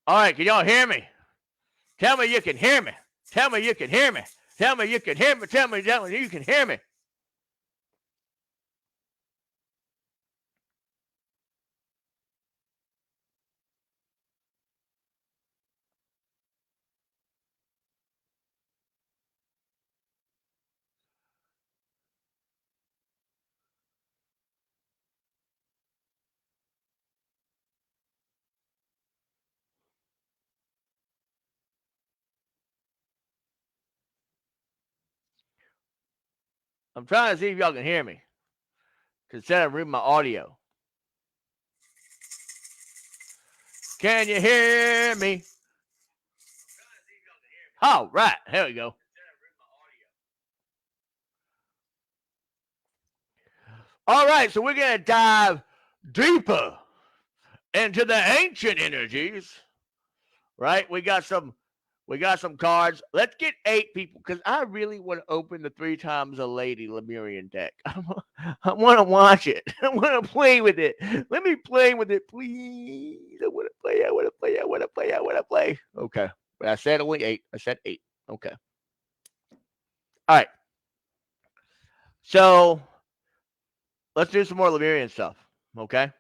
All right, can y'all hear me? Tell me you can hear me. Tell me you can hear me. Tell me you can hear me. Tell me you can hear me. I'm trying to see if y'all can hear me. Because instead of reading my audio. Can you hear me? All right, here we go. All right, so we're going to dive deeper into the ancient energies. Right? We got some cards. Let's get 8 people because I really want to open the 3 times a lady Lemurian deck. I want to watch it. I want to play with it. Let me play with it, please. I want to play. I want to play. I want to play. I want to play. Okay. But I said only 8. I said 8. Okay. All right. So let's do some more Lemurian stuff. Okay.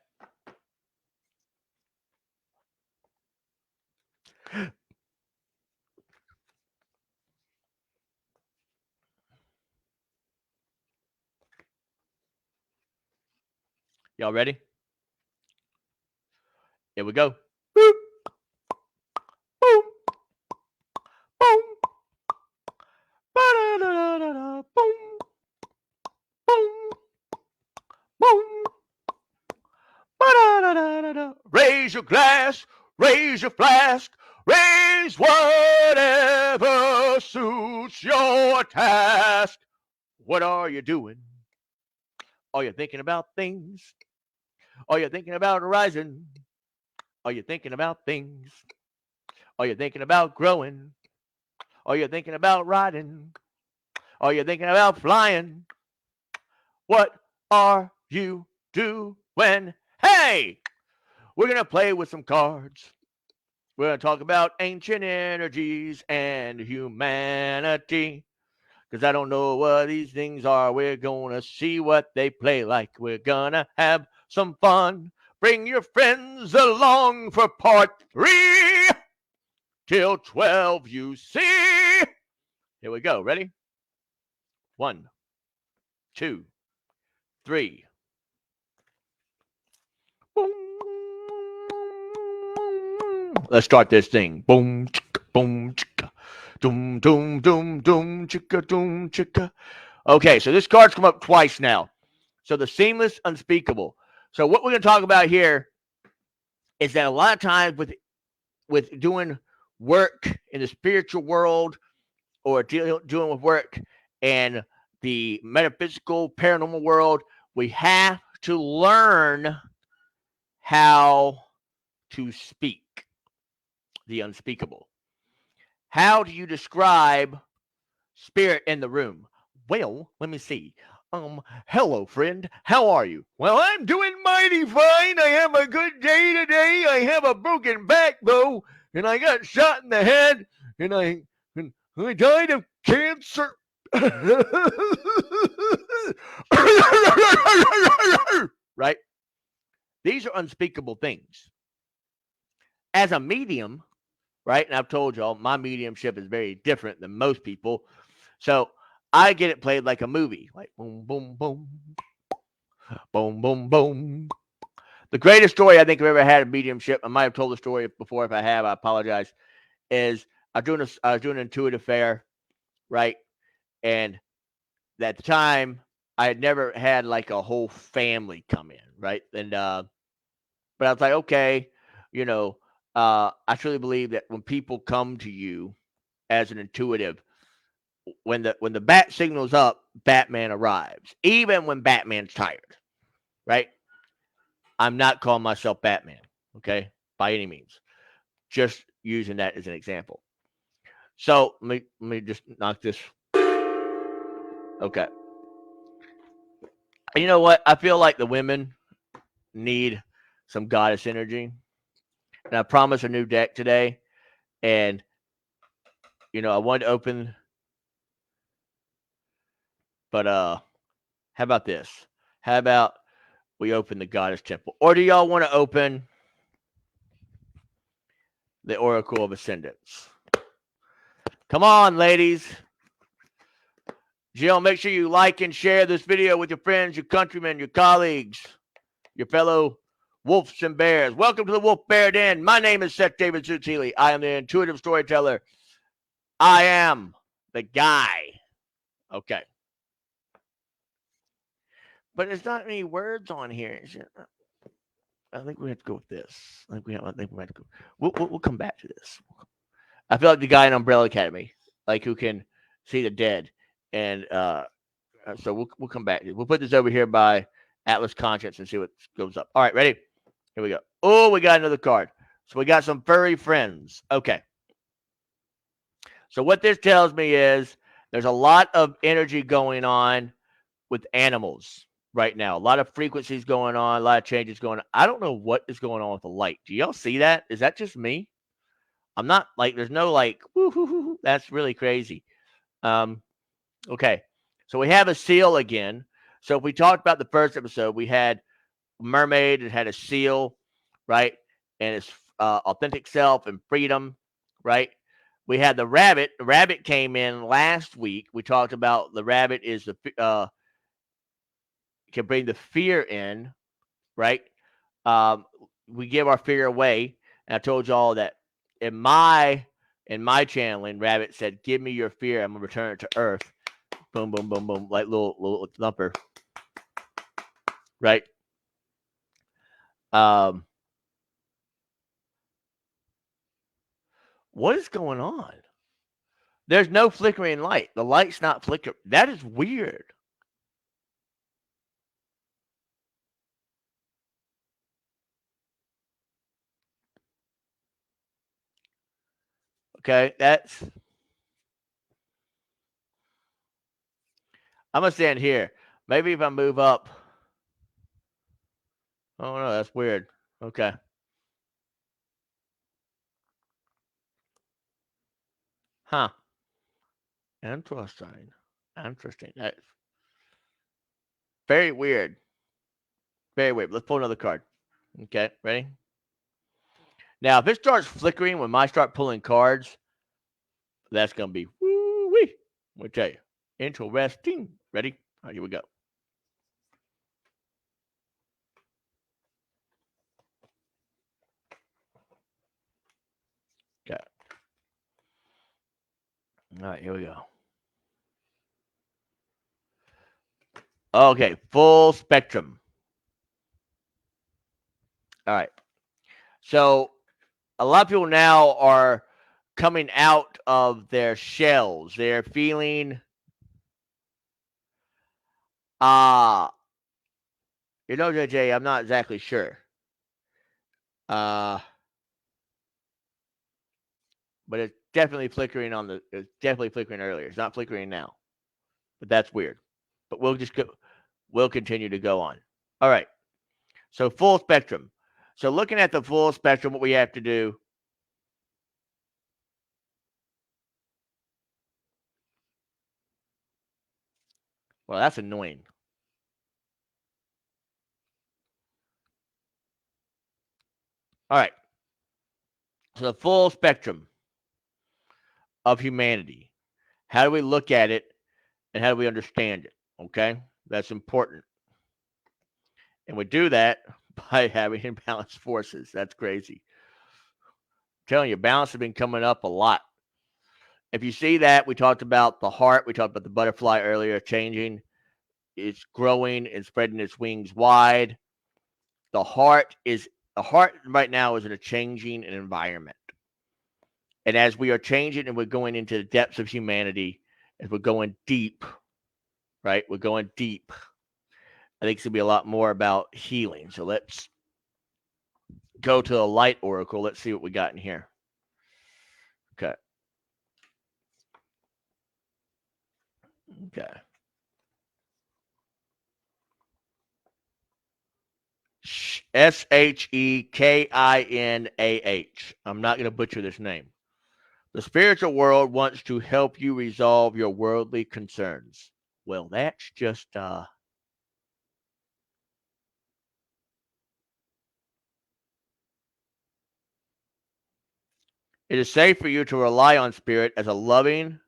Y'all ready? Here we go. Boop, boom, boom, ba-da-da-da-da-da, boom, boom, boom, ba-da-da-da-da-da. Raise your glass, raise your flask, raise whatever suits your task. What are you doing? Are you thinking about things? Are you thinking about horizon? Are you thinking about things? Are you thinking about growing? Are you thinking about riding? Are you thinking about flying? What are you doing? Hey, we're going to play with some cards. We're going to talk about ancient energies and humanity. Because I don't know what these things are. We're going to see what they play like. We're going to have some fun. Bring your friends along for part 3. Till 12 you see. Here we go. Ready? 1, 2, 3. Boom. Let's start this thing. Boom, chicka, boom, chicka. Doom, doom, doom, doom, chicka, doom, chicka. Okay, so this card's come up twice now. So the seamless unspeakable. So what we're going to talk about here is that a lot of times with doing work in the spiritual world or doing with work in the metaphysical paranormal world, we have to learn how to speak the unspeakable. How do you describe spirit in the room? Well, let me see. Hello, friend. How are you? Well, I'm doing mighty fine. I have a good day today. I have a broken back, though, and I got shot in the head, and I died of cancer. Right? These are unspeakable things. As a medium, right? And I've told y'all my mediumship is very different than most people. So I get it played like a movie, like boom, boom, boom, boom, boom, boom. The greatest story I think I've ever had of mediumship, I might have told the story before. If I have, I apologize. Is I was doing an intuitive fair, right? And at the time, I had never had like a whole family come in, right? And but I was like, okay, you know, I truly believe that when people come to you as an intuitive, when the bat signals up, Batman arrives. Even when Batman's tired, right? I'm not calling myself Batman, okay, by any means. Just using that as an example. So let me just knock this. Okay. You know what? I feel like the women need some goddess energy, And I promised a new deck today. And, I wanted to open. But how about this? How about we open the Goddess Temple? Or do y'all want to open the Oracle of Ascendance? Come on, ladies. Jill, make sure you like and share this video with your friends, your countrymen, your colleagues, your fellow wolves and bears. Welcome to the Wolf Bear Den. My name is Seth David Zutili. I am the intuitive storyteller. I am the guy. Okay. But there's not any words on here. I think we have to go with this. I think we have to go. We'll come back to this. I feel like the guy in Umbrella Academy, like who can see the dead, and so we'll come back. We'll put this over here by Atlas Conscience and see what goes up. All right, ready? Here we go. Oh, we got another card. So we got some furry friends. Okay. So what this tells me is there's a lot of energy going on with animals right now. A lot of frequencies going on, a lot of changes going on. I don't know what is going on with the light. Do y'all see that? Is that just me? I'm not like, there's no like, woo-hoo-hoo-hoo. That's really crazy. Okay. So we have a seal again. So if we talked about the first episode, we had a mermaid, it had a seal, right? And its authentic self and freedom, right? We had the rabbit. The rabbit came in last week. We talked about the rabbit is the can bring the fear in, right? We give our fear away. And I told y'all that in my channeling, Rabbit said, "Give me your fear. I'm gonna return it to Earth." Boom, boom, boom, boom, like little thumper, right? What is going on? There's no flickering light. The light's not flickering. That is weird. Okay, I'm gonna stand here. Maybe if I move up. Oh no, that's weird. Okay. Huh. Interesting. Interesting. That's very weird. Very weird. Let's pull another card. Okay, ready? Now, if it starts flickering when I start pulling cards, that's gonna be woo-wee. Let me tell you. Interesting. Ready? All right, here we go. Okay. All right, here we go. Okay, full spectrum. All right. So a lot of people now are coming out of their shells. They're feeling JJ, I'm not exactly sure. But it's definitely flickering it's definitely flickering earlier. It's not flickering now. But that's weird. But we'll continue to go on. All right. So full spectrum. So looking at the full spectrum, what we have to do. Well, that's annoying. All right. So the full spectrum of humanity. How do we look at it and how do we understand it? Okay. That's important. And we do that by having imbalanced forces. That's crazy. I'm telling you, balance has been coming up a lot. If you see that, we talked about the heart, we talked about the butterfly earlier, changing, it's growing and spreading its wings wide. The heart right now is in a changing environment. And as we are changing and we're going into the depths of humanity, as we're going deep, right? We're going deep. I think it's going to be a lot more about healing. So let's go to the light oracle. Let's see what we got in here. Okay. Okay. Shh. Shekinah. I'm not going to butcher this name. The spiritual world wants to help you resolve your worldly concerns. Well, that's just it is safe for you to rely on spirit as a loving,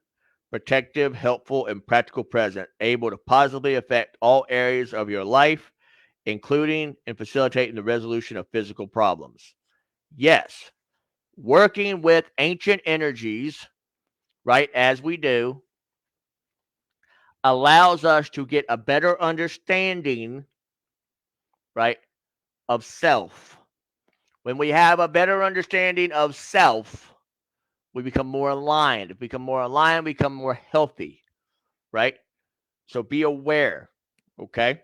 protective, helpful, and practical presence, able to positively affect all areas of your life, including and facilitating the resolution of physical problems. Yes, working with ancient energies, right, as we do, allows us to get a better understanding, right, of self. When we have a better understanding of self, we become more aligned. If we become more aligned, we become more healthy, right? So be aware, okay?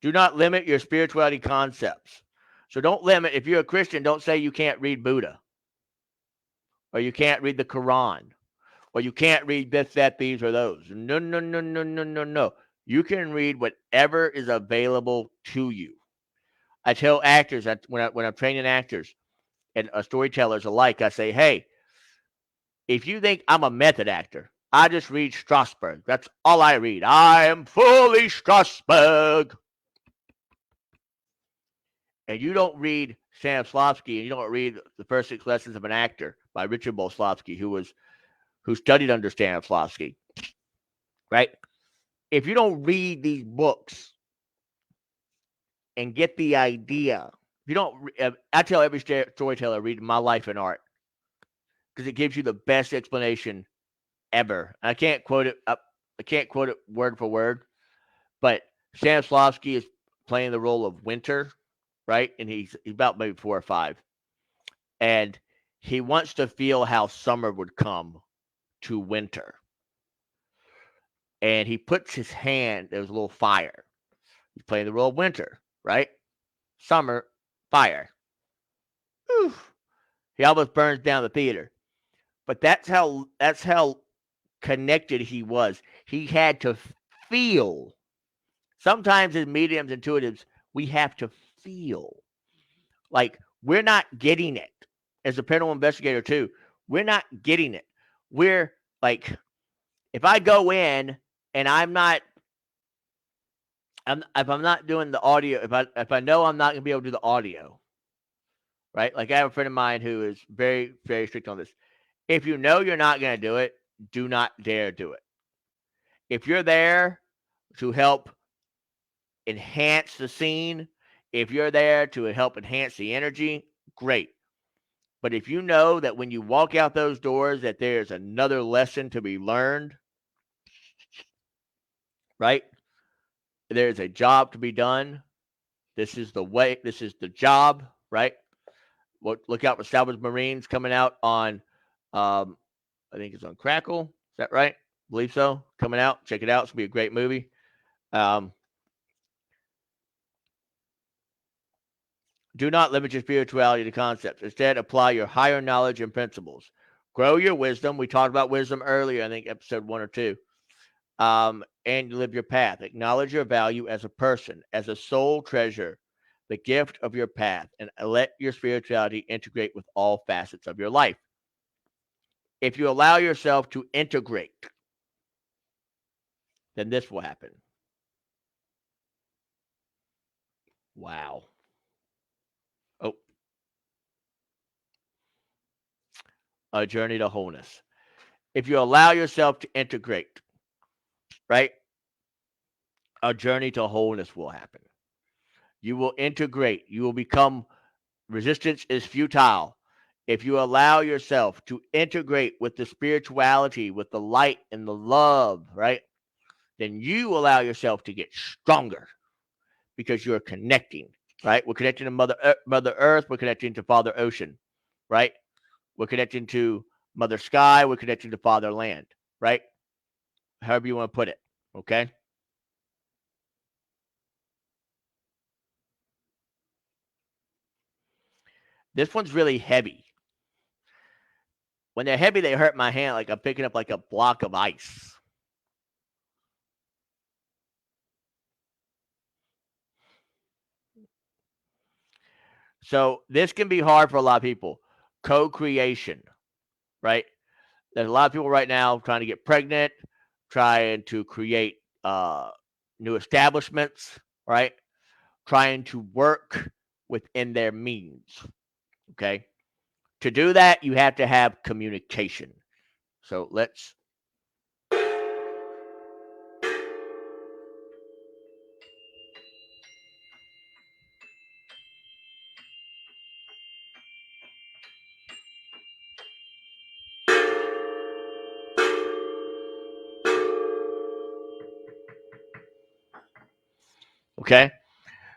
Do not limit your spirituality concepts. So don't limit. If you're a Christian, don't say you can't read Buddha or you can't read the Quran or you can't read this, that, these, or those. No, no, no, no, no, no, no. You can read whatever is available to you. I tell actors when I'm training actors and storytellers alike, I say, hey, if you think I'm a method actor, I just read Strasberg. That's all I read. I am fully Strasberg. And you don't read Stanislavski, and you don't read The First 6 Lessons of an Actor by Richard Boleslavsky, who studied under Stanislavski, right? If you don't read these books and get the idea, if you don't, I tell every storyteller, read My Life in Art because it gives you the best explanation ever. I can't quote it. I can't quote it word for word, but Stanislavski is playing the role of Winter, right? And he's about maybe 4 or 5, and he wants to feel how summer would come to winter. And he puts his hand. There's a little fire. He's playing the role of Winter, right? Summer, fire. Whew. He almost burns down the theater. But that's how connected he was. He had to feel. Sometimes as mediums, intuitives, we have to feel. Like we're not getting it. As a paranormal investigator too, we're not getting it. We're like, if I go in and if I'm not doing the audio, if I know I'm not gonna be able to do the audio, right? Like I have a friend of mine who is very, very strict on this. If you know you're not gonna do it, do not dare do it. If you're there to help enhance the scene, if you're there to help enhance the energy, great. But if you know that when you walk out those doors that there's another lesson to be learned, right? There's a job to be done. This is the way, this is the job, right? Look out for Salvage Marines coming out on, I think it's on Crackle. Is that right? I believe so. Coming out. Check it out. It's going to be a great movie. Do not limit your spirituality to concepts. Instead, apply your higher knowledge and principles. Grow your wisdom. We talked about wisdom earlier, I think episode 1 or 2. And live your path. Acknowledge your value as a person, as a soul treasure, the gift of your path, and let your spirituality integrate with all facets of your life. If you allow yourself to integrate, then this will happen. Wow. Oh. A journey to wholeness. If you allow yourself to integrate, right? A journey to wholeness will happen. You will integrate. You will become, resistance is futile. If you allow yourself to integrate with the spirituality, with the light and the love, right? Then you allow yourself to get stronger because you're connecting, right? We're connecting to Mother Earth. We're connecting to Father Ocean, right? We're connecting to Mother Sky. We're connecting to Father Land, right? However you want to put it, okay? This one's really heavy. When they're heavy, they hurt my hand like I'm picking up like a block of ice. So this can be hard for a lot of people. Co-creation, right? There's a lot of people right now trying to get pregnant, trying to create new establishments, right? Trying to work within their means. Okay. To do that, you have to have communication. So let's. Okay.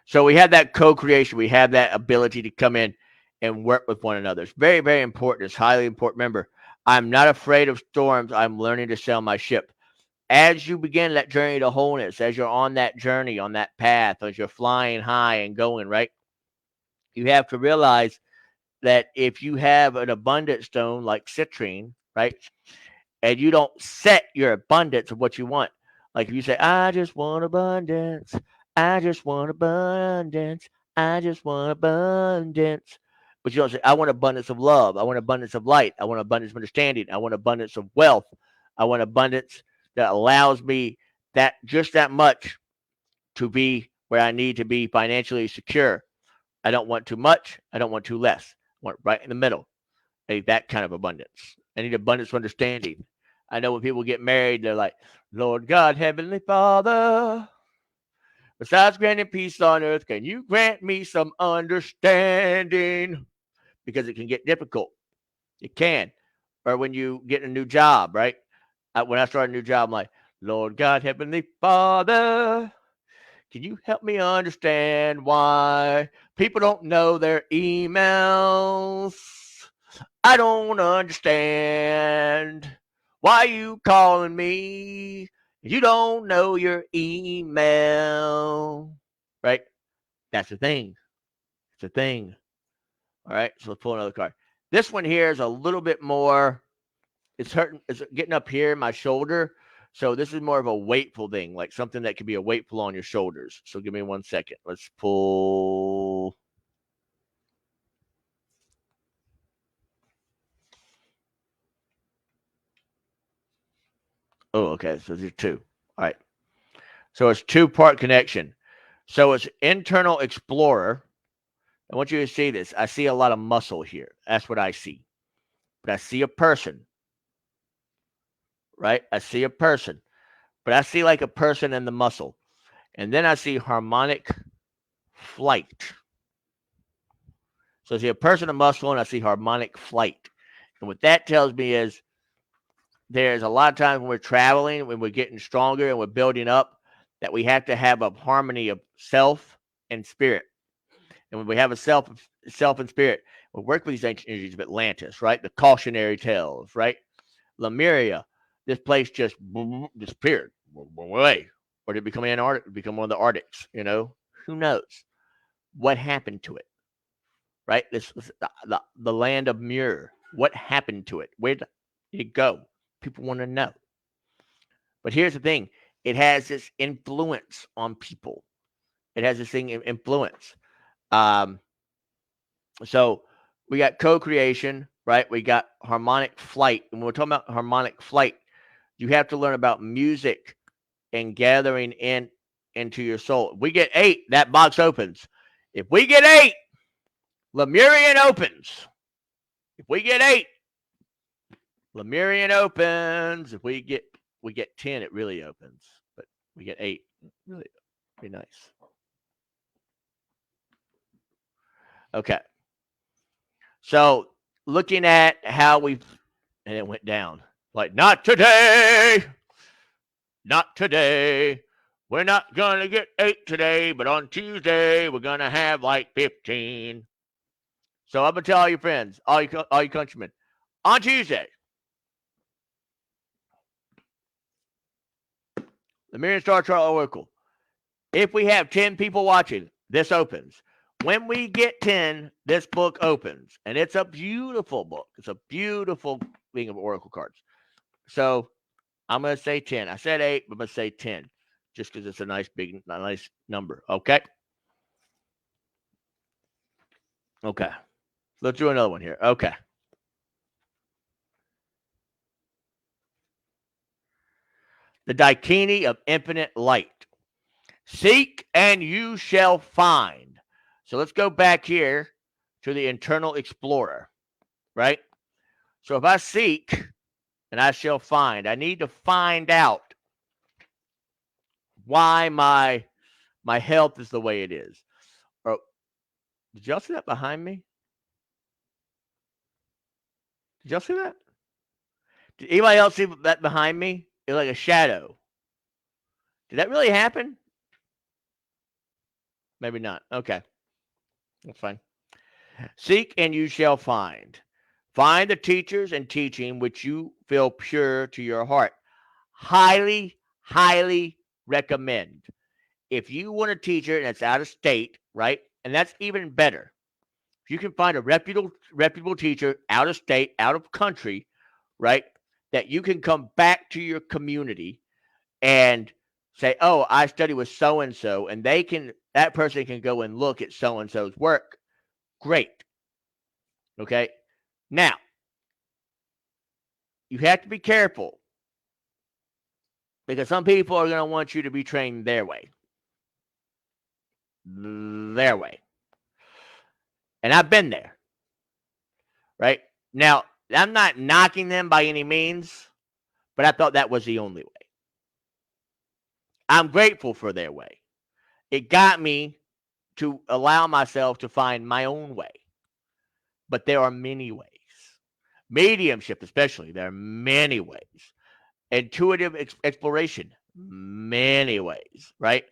So we have that co-creation. We have that ability to come in and work with one another. It's very, very important. It's highly important. Remember, I'm not afraid of storms. I'm learning to sail my ship. As you begin that journey to wholeness, as you're on that journey, on that path, as you're flying high and going, right? You have to realize that if you have an abundant stone like citrine, right? And you don't set your abundance of what you want. Like if you say, I just want abundance, I just want abundance, I just want abundance. But you don't say, I want abundance of love, I want abundance of light, I want abundance of understanding, I want abundance of wealth, I want abundance that allows me that just that much to be where I need to be financially secure. I don't want too much, I don't want too less. I want right in the middle. I need that kind of abundance. I need abundance of understanding. I know when people get married, they're like, Lord God, Heavenly Father, besides granting peace on earth, can you grant me some understanding? Because it can get difficult. It can. Or when you get a new job, right? When I start a new job, I'm like, Lord God, Heavenly Father, can you help me understand why people don't know their emails? I don't understand why you calling me. You don't know your email. Right? That's the thing. It's a thing. All right. So let's pull another card. This one here is a little bit more. It's hurting. It's getting up here in my shoulder. So this is more of a weightful thing, like something that could be a weightful on your shoulders. So give me 1 second. Let's pull. Oh, okay. So there's two. All right. So it's two-part connection. So it's internal explorer. I want you to see this. I see a lot of muscle here. That's what I see. But I see a person, right? I see a person. But I see like a person in the muscle. And then I see harmonic flight. So I see a person in muscle and I see harmonic flight. And what that tells me is there's a lot of times when we're traveling, when we're getting stronger and we're building up, that we have to have a harmony of self and spirit. And when we have a self and spirit, we work with these ancient energies of Atlantis, right? The cautionary tales, right? Lemuria, this place just disappeared away, or did it become Antarctic? Become one of the Arctics? You know, who knows what happened to it, right? This the land of Muir. What happened to it? Where did it go? People want to know. But here's the thing: it has this influence on people. It has this thing influence. Um, So we got co-creation, right? We got harmonic flight. And when we're talking about harmonic flight, you have to learn about music and gathering into your soul. If we get 8, that box opens. If we get 8, Lemurian opens. If we get 8, Lemurian opens. If we get 10, it really opens. But we get 8, really be nice. Okay. So looking at how we, and it went down. Like, not today. Not today. We're not going to get 8 today, but on Tuesday, we're going to have like 15. So I'm going to tell all your friends, all you countrymen, on Tuesday, the Miriam Star Chart Oracle, if we have 10 people watching, this opens. When we get 10, this book opens. And it's a beautiful book. It's a beautiful thing of Oracle cards. So I'm going to say 10. I said 8, but I'm going to say 10 just because it's a nice number. Okay. Okay. Let's do another one here. Okay. The Daikini of infinite light. Seek and you shall find. So let's go back here to the internal explorer, right? So if I seek and I shall find, I need to find out why my health is the way it is. Or did y'all see that behind me? Did y'all see that? Did anybody else see that behind me? It's like a shadow. Did that really happen? Maybe not. Okay. That's fine. Seek and you shall find. Find the teachers and teaching which you feel pure to your heart. Highly, highly recommend. If you want a teacher that's out of state, right? And that's even better. If you can find a reputable teacher out of state, out of country, right? That you can come back to your community and say, "Oh, I study with so and so," and that person can go and look at so and so's work. Great. Okay. Now, you have to be careful because some people are going to want you to be trained their way. Their way. And I've been there. Right? Now, I'm not knocking them by any means, but I thought that was the only way. I'm grateful for their way. It got me to allow myself to find my own way. But there are many ways. Mediumship, especially, there are many ways. Intuitive exploration, many ways, right?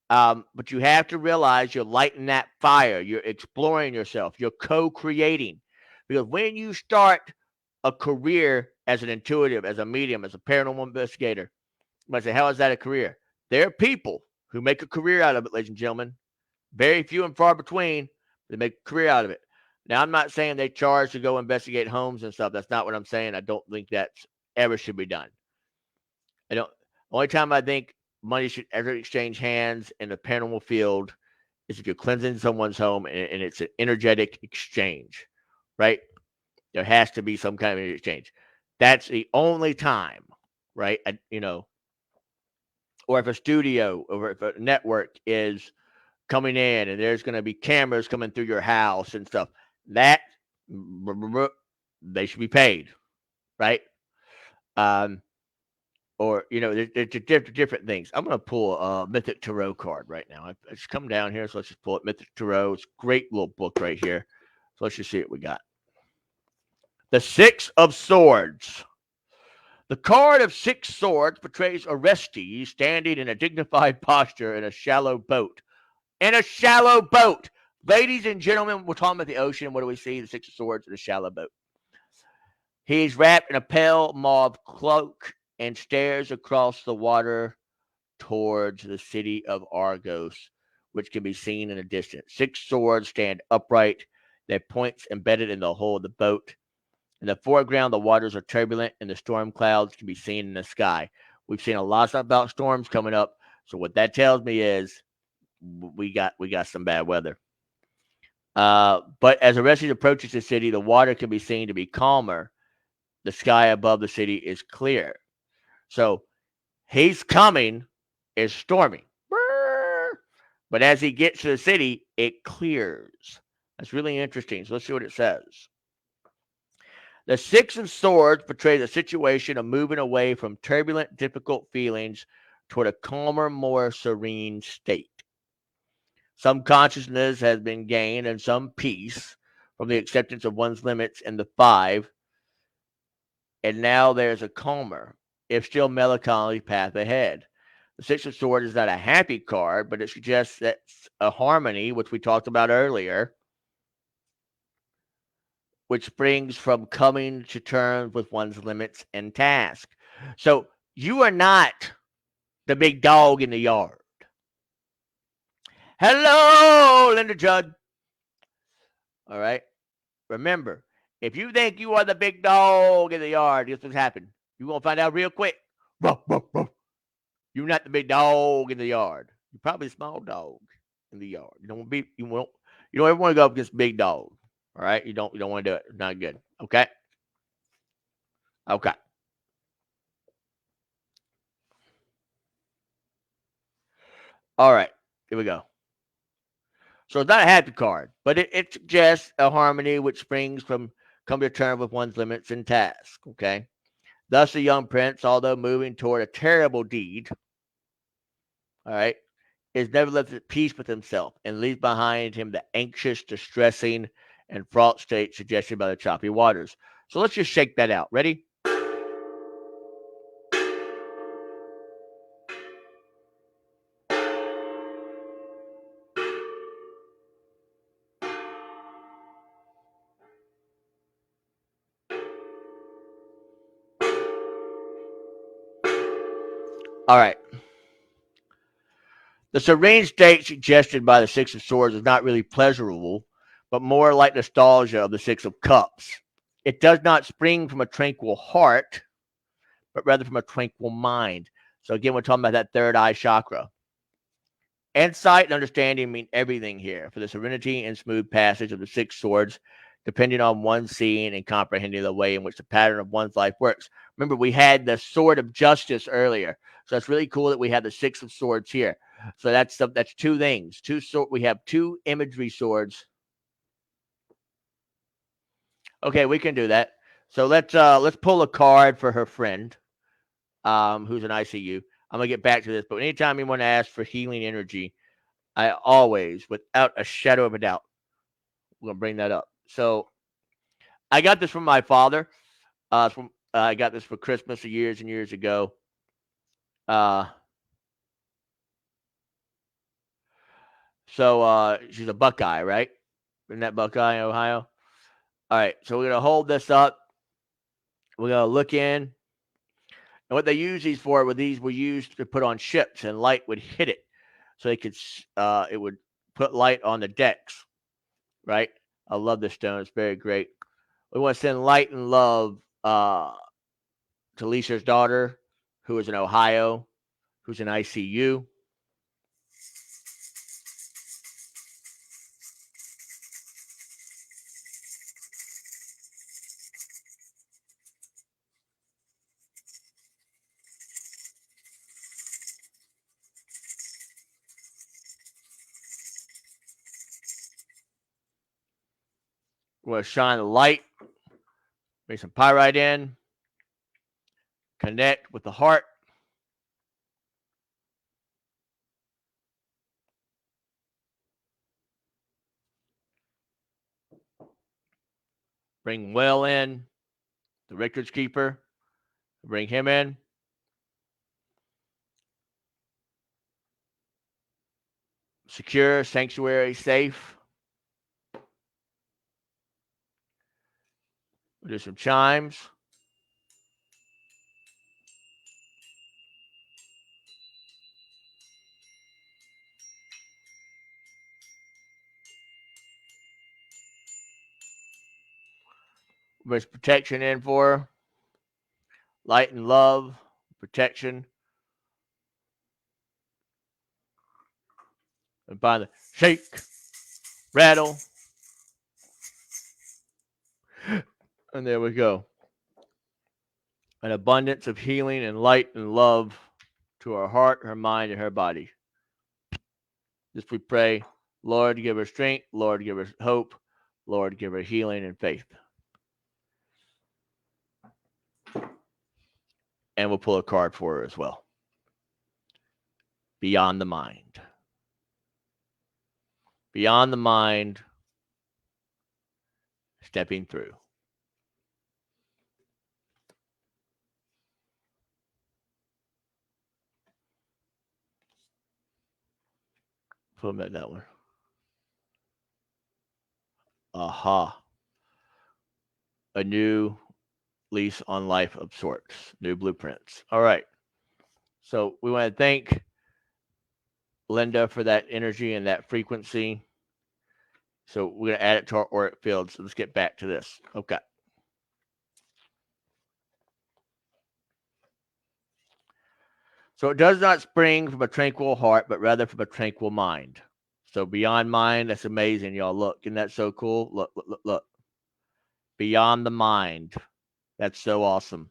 But you have to realize you're lighting that fire. You're exploring yourself. You're co-creating. Because when you start a career as an intuitive, as a medium, as a paranormal investigator, you might say, how is that a career? There are people who make a career out of it, ladies and gentlemen. Very few and far between. They make a career out of it. Now, I'm not saying they charge to go investigate homes and stuff. That's not what I'm saying. I don't think that ever should be done. I don't. Only time I think money should ever exchange hands in the paranormal field is if you're cleansing someone's home and it's an energetic exchange, right? There has to be some kind of exchange. That's the only time, right? Or if a studio or if a network is coming in and there's going to be cameras coming through your house and stuff, that they should be paid, right? Or there's different things. I'm going to pull a Mythic Tarot card right now. I just come down here, so let's just pull it. Mythic Tarot. It's a great little book right here. So let's just see what we got. The Six of Swords. The card of Six Swords portrays Orestes standing in a dignified posture in a shallow boat. In a shallow boat. Ladies and gentlemen, we're talking about the ocean. What do we see? The Six of Swords in a shallow boat. He's wrapped in a pale mauve cloak and stares across the water towards the city of Argos, which can be seen in the distance. Six swords stand upright, their points embedded in the hull of the boat. In the foreground, the waters are turbulent and the storm clouds can be seen in the sky. We've seen a lot about storms coming up, so what that tells me is we got some bad weather. But as Orestes approaches the city, the water can be seen to be calmer. The sky above the city is clear. So he's coming, is stormy. But as he gets to the city, it clears. That's really interesting. So let's see what it says. The Six of Swords portrays a situation of moving away from turbulent, difficult feelings toward a calmer, more serene state. Some consciousness has been gained and some peace from the acceptance of one's limits in the five. And now there's a calmer, if still melancholy, path ahead. The Six of Swords is not a happy card, but it suggests that a harmony, which we talked about earlier, which springs from coming to terms with one's limits and task. So you are not the big dog in the yard. Hello, Linda Judd. All right. Remember, if you think you are the big dog in the yard, guess what's happened? You're going to find out real quick. Ruff, ruff, ruff. You're not the big dog in the yard. You're probably a small dog in the yard. You You don't ever want to go up against big dog. All right, you don't want to do it. It's not good. Okay. Okay. All right. Here we go. So it's not a happy card, but it suggests a harmony which springs from coming to terms with one's limits and tasks. Okay. Thus, the young prince, although moving toward a terrible deed, all right, is never left at peace with himself and leaves behind him the anxious, distressing, and fraught state suggested by the choppy waters. So let's just shake that out. Ready? All right. The serene state suggested by the Six of Swords is not really pleasurable, but more like nostalgia of the Six of Cups. It does not spring from a tranquil heart, but rather from a tranquil mind. So again, we're talking about that third eye chakra. Insight and understanding mean everything here for the serenity and smooth passage of the Six Swords, depending on one seeing and comprehending the way in which the pattern of one's life works. Remember, we had the Sword of Justice earlier, so it's really cool that we have the Six of Swords here. So that's two things. We have two imagery swords. Okay, we can do that. So let's pull a card for her friend, who's an ICU. I'm gonna get back to this, but anytime you want to ask for healing energy, I always, without a shadow of a doubt, we're gonna bring that up. So I got this from my father. I got this for Christmas years and years ago. So she's a Buckeye, right? Isn't that Buckeye, Ohio? All right. So we're gonna hold this up. We're gonna look in. And what they use these for were these were used to put on ships, and light would hit it, so it would put light on the decks, right? I love this stone; it's very great. We want to send light and love to Lisa's daughter, who is in Ohio, who's in ICU. We're going to shine the light, bring some pyrite in, connect with the heart. Bring Will in, the records keeper. Bring him in. Secure, sanctuary, safe. We'll do some chimes. Bring protection in for her. Light and love, protection. And finally, shake, rattle. And there we go. An abundance of healing and light and love to her heart, her mind, and her body. Just we pray, Lord, give her strength. Lord, give her hope. Lord, give her healing and faith. And we'll pull a card for her as well. Beyond the mind. Beyond the mind, stepping through. Put them at that one. Aha. A new lease on life of sorts. New blueprints. All right. So we want to thank Linda for that energy and that frequency. So we're going to add it to our auric field. So let's get back to this. Okay. So it does not spring from a tranquil heart, but rather from a tranquil mind. So beyond mind, that's amazing, y'all. Look, isn't that so cool? Look, look, look, look. Beyond the mind. That's so awesome.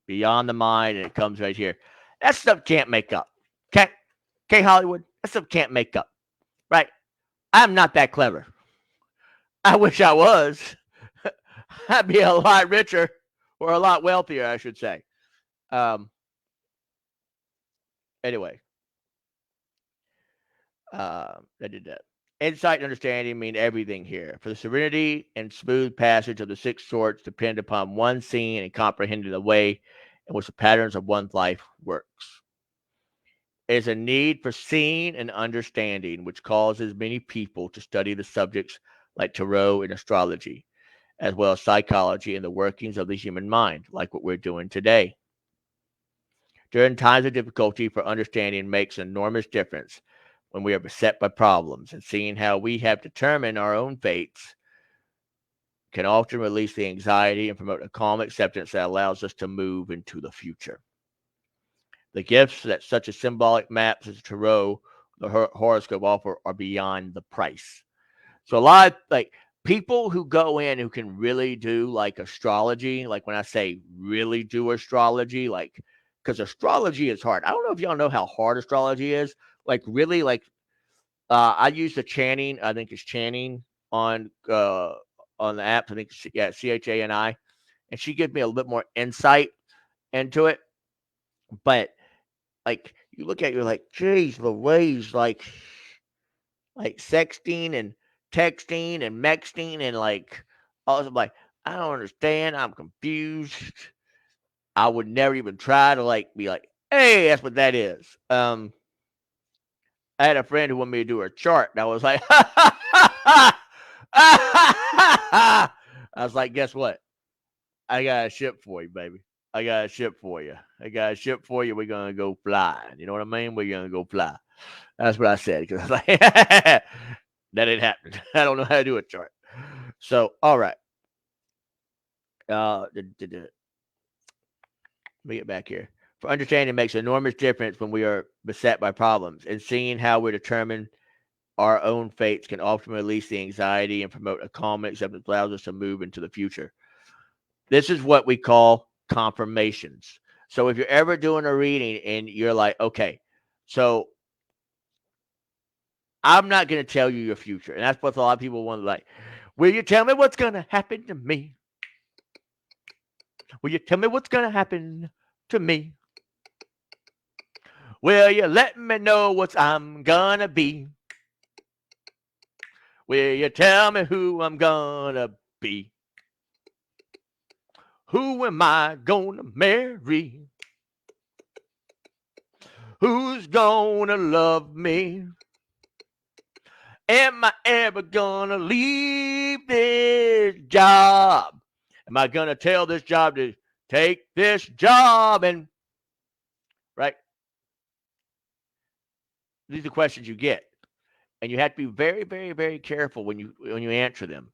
Beyond the mind, and it comes right here. That stuff can't make up. Okay? Okay, Hollywood? That stuff can't make up. Right? I'm not that clever. I wish I was. I'd be a lot richer or a lot wealthier, I should say. Anyway. I did that. Insight and understanding mean everything here. For the serenity and smooth passage of the six sorts depend upon one seeing and comprehending the way in which the patterns of one's life works. It is a need for seeing and understanding which causes many people to study the subjects like tarot and astrology, as well as psychology and the workings of the human mind, like what we're doing today. During times of difficulty, for understanding makes an enormous difference when we are beset by problems, and seeing how we have determined our own fates can often release the anxiety and promote a calm acceptance that allows us to move into the future. The gifts that such as symbolic maps as tarot, the horoscope offer are beyond the price. So a lot of like people who go in who can really do like astrology, like when I say really do astrology, like because astrology is hard. I don't know if y'all know how hard astrology is. Like really, like I use the Channing. I think it's Channing on the app. I think yeah, CHANI, and she gives me a little bit more insight into it. But like you look at it, you're like, geez, Louise, like sexting and texting and mexting and like I was like, I don't understand. I'm confused. I would never even try to like be like, hey, that's what that is. I had a friend who wanted me to do her chart, and I was like, I was like, guess what? I got a ship for you, baby. I got a ship for you. I got a ship for you. We're gonna go fly. You know what I mean? We're gonna go fly. That's what I said because I was like, that ain't happening. I don't know how to do a chart. So, all right. Let me get back here. For understanding makes an enormous difference when we are beset by problems, and seeing how we're determined our own fates can often release the anxiety and promote a calm acceptance that allows us to move into the future. This is what we call confirmations. So if you're ever doing a reading and you're like, okay, so I'm not going to tell you your future. And that's what a lot of people want to like, will you tell me what's going to happen to me? Will you tell me what's going to happen to me? Will you let me know what I'm going to be? Will you tell me who I'm going to be? Who am I going to marry? Who's going to love me? Am I ever going to leave this job? Am I going to tell this job to take this job? And, right? These are questions you get. And you have to be very, very, very careful when you answer them.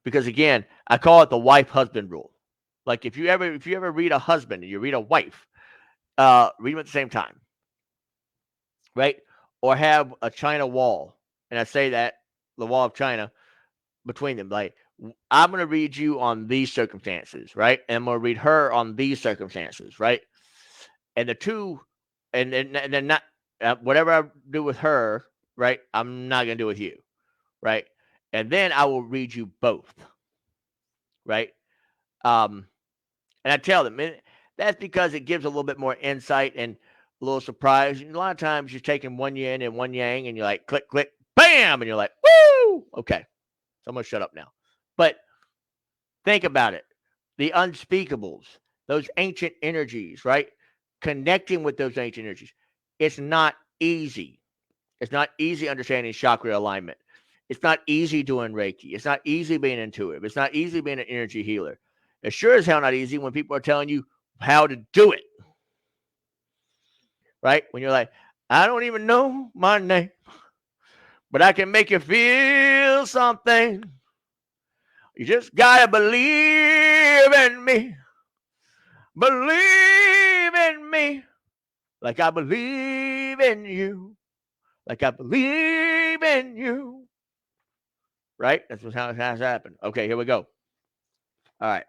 Because again, I call it the wife-husband rule. Like if you ever read a husband and you read a wife, read them at the same time. Right? Or have a China wall. And I say that, the wall of China, between them. Like, I'm going to read you on these circumstances, right? And I'm going to read her on these circumstances, right? And the two, and then not, whatever I do with her, right? I'm not going to do with you, right? And then I will read you both, right? And I tell them, that's because it gives a little bit more insight and a little surprise. And a lot of times you're taking one yin and one yang, and you're like, click, click, bam, and you're like, woo, okay. So I'm going to shut up now. But think about it. The unspeakables, those ancient energies, right? Connecting with those ancient energies. It's not easy. It's not easy understanding chakra alignment. It's not easy doing Reiki. It's not easy being intuitive. It's not easy being an energy healer. It's sure as hell not easy when people are telling you how to do it. Right? When you're like, I don't even know my name, but I can make you feel something. You just gotta believe in me. Believe in me like I believe in you. Like I believe believe in you. Right? That's how it has happened. Okay, here we go. All right.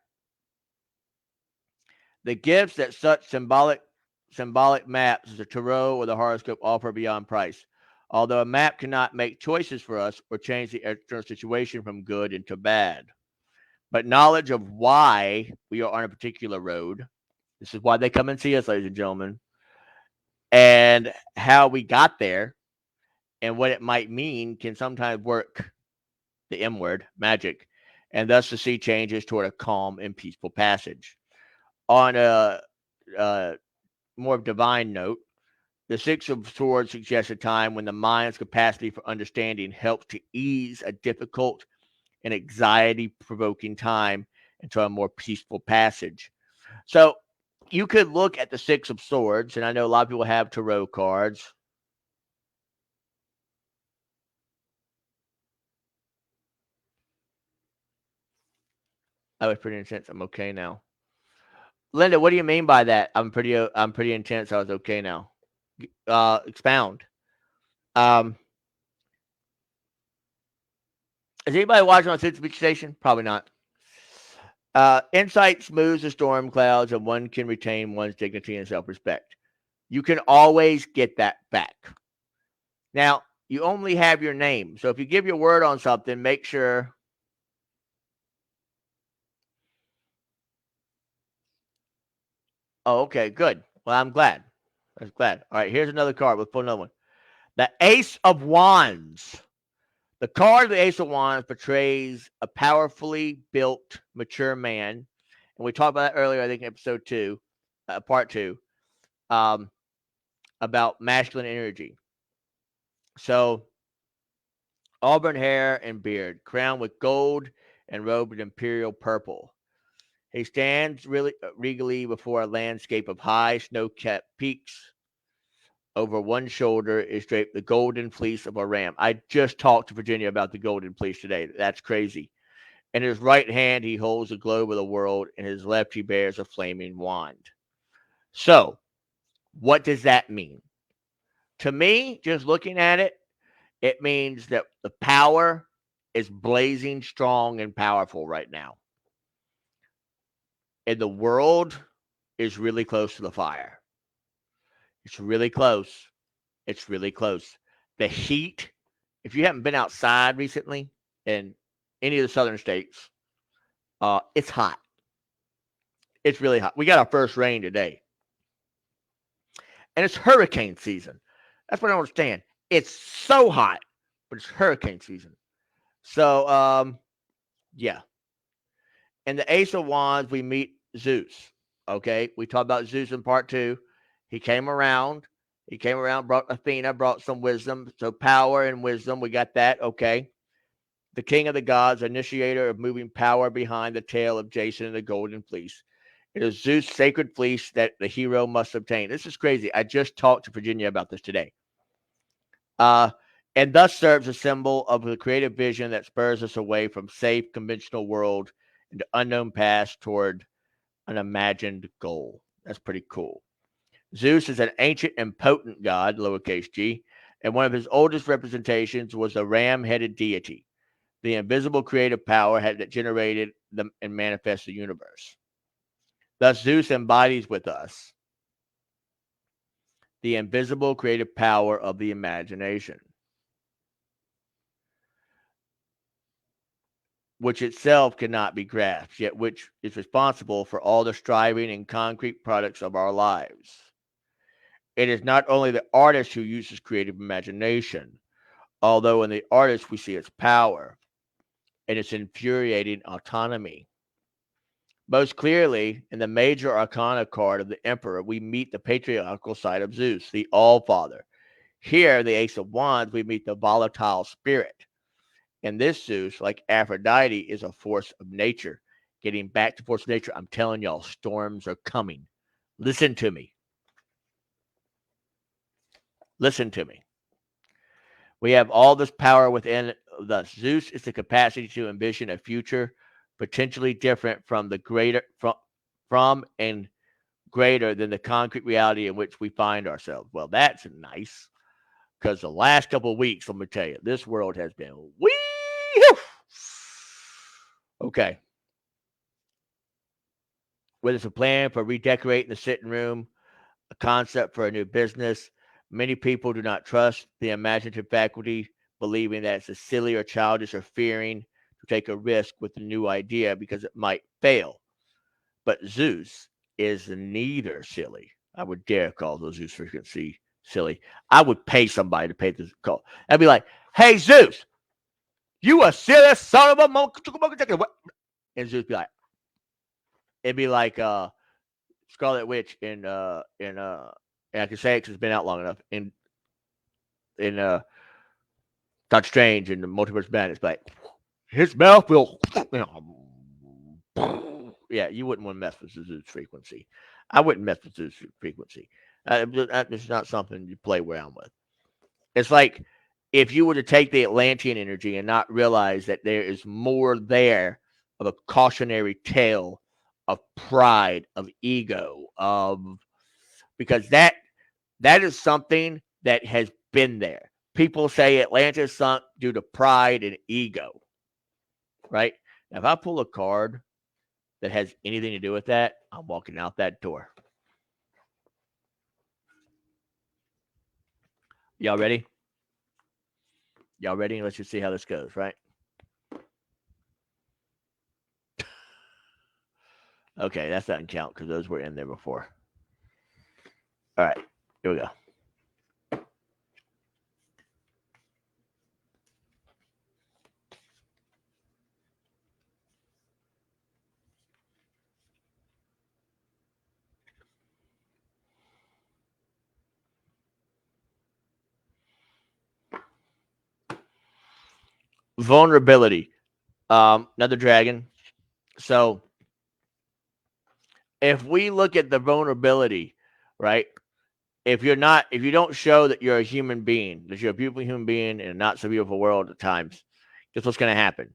The gifts that such symbolic maps as the tarot or the horoscope offer beyond price. Although a map cannot make choices for us or change the external situation from good into bad. But knowledge of why we are on a particular road, this is why they come and see us, ladies and gentlemen, and how we got there and what it might mean can sometimes work the M word, magic, and thus to see changes toward a calm and peaceful passage. On a more divine note, the Six of Swords suggests a time when the mind's capacity for understanding helps to ease a difficult and anxiety-provoking time into a more peaceful passage. So you could look at the Six of Swords, and I know a lot of people have tarot cards. I was pretty intense. I'm okay now. Linda, what do you mean by that? I'm pretty intense. I was okay now. Expound. Is anybody watching on City Beach Station? Probably not. Insight smooths the storm clouds, and one can retain one's dignity and self-respect. You can always get that back. Now, you only have your name. So if you give your word on something, make sure. Oh, okay, good. Well, I'm glad. I'm glad. All right, here's another card. Let's pull another one. The Ace of Wands. The card of the Ace of Wands portrays a powerfully built, mature man. And we talked about that earlier, I think, in episode 2, part 2, about masculine energy. So, auburn hair and beard, crowned with gold and robed in imperial purple. He stands really regally before a landscape of high snow-capped peaks. Over one shoulder is draped the golden fleece of a ram. I just talked to Virginia about the golden fleece today. That's crazy. In his right hand, he holds the globe of the world. In his left, he bears a flaming wand. So, what does that mean? To me, just looking at it, it means that the power is blazing strong and powerful right now. And the world is really close to the fire. It's really close. It's really close. The heat, if you haven't been outside recently in any of the southern states, it's hot. It's really hot. We got our first rain today. And it's hurricane season. That's what I don't understand. It's so hot, but it's hurricane season. So, yeah. And the Ace of Wands, we meet Zeus. Okay. We talked about Zeus in part 2. He came around, brought Athena, brought some wisdom. So power and wisdom, we got that. Okay. The king of the gods, initiator of moving power behind the tail of Jason and the golden fleece. It is Zeus' sacred fleece that the hero must obtain. This is crazy. I just talked to Virginia about this today. And thus serves a symbol of the creative vision that spurs us away from safe, conventional world into unknown paths toward an imagined goal. That's pretty cool. Zeus is an ancient and potent god, lowercase g, and one of his oldest representations was the ram-headed deity, the invisible creative power that generated and manifests the universe. Thus, Zeus embodies with us the invisible creative power of the imagination, which itself cannot be grasped, yet which is responsible for all the striving and concrete products of our lives. It is not only the artist who uses creative imagination, although in the artist we see its power and its infuriating autonomy. Most clearly, in the major arcana card of the Emperor, we meet the patriarchal side of Zeus, the All-Father. Here, in the Ace of Wands, we meet the volatile spirit. And this Zeus, like Aphrodite, is a force of nature. Getting back to force of nature, I'm telling y'all, storms are coming. Listen to me. Listen to me. We have all this power within us. Zeus is the capacity to envision a future potentially different from the greater from and greater than the concrete reality in which we find ourselves. Well, that's nice. Because the last couple of weeks, let me tell you, this world has been okay. Whether it's a plan for redecorating the sitting room, a concept for a new business, many people do not trust the imaginative faculty, believing that it's silly or childish or fearing to take a risk with a new idea because it might fail. But Zeus is neither silly. I would dare call those Zeus frequency silly. I would pay somebody to pay this call. I'd be like, "Hey Zeus, you a silly son of a monkey." And Zeus be like, it'd be like Scarlet Witch and I can say it because it's been out long enough in Doctor Strange and the Multiverse of Madness, but his mouth will, yeah, you wouldn't want to mess with Zeus frequency. I wouldn't mess with Zeus frequency. It's not something you play around with. It's like if you were to take the Atlantean energy and not realize that there is more there of a cautionary tale of pride, of ego, because that is something that has been there. People say Atlantis sunk due to pride and ego, right? Now, if I pull a card that has anything to do with that, I'm walking out that door. Y'all ready? Y'all ready? Let's just see how this goes, right? Okay, that doesn't count because those were in there before. All right, here we go. Vulnerability. Another dragon. So if we look at the vulnerability, right? If you don't show that you're a human being, that you're a beautiful human being in a not so beautiful world at times, guess what's going to happen?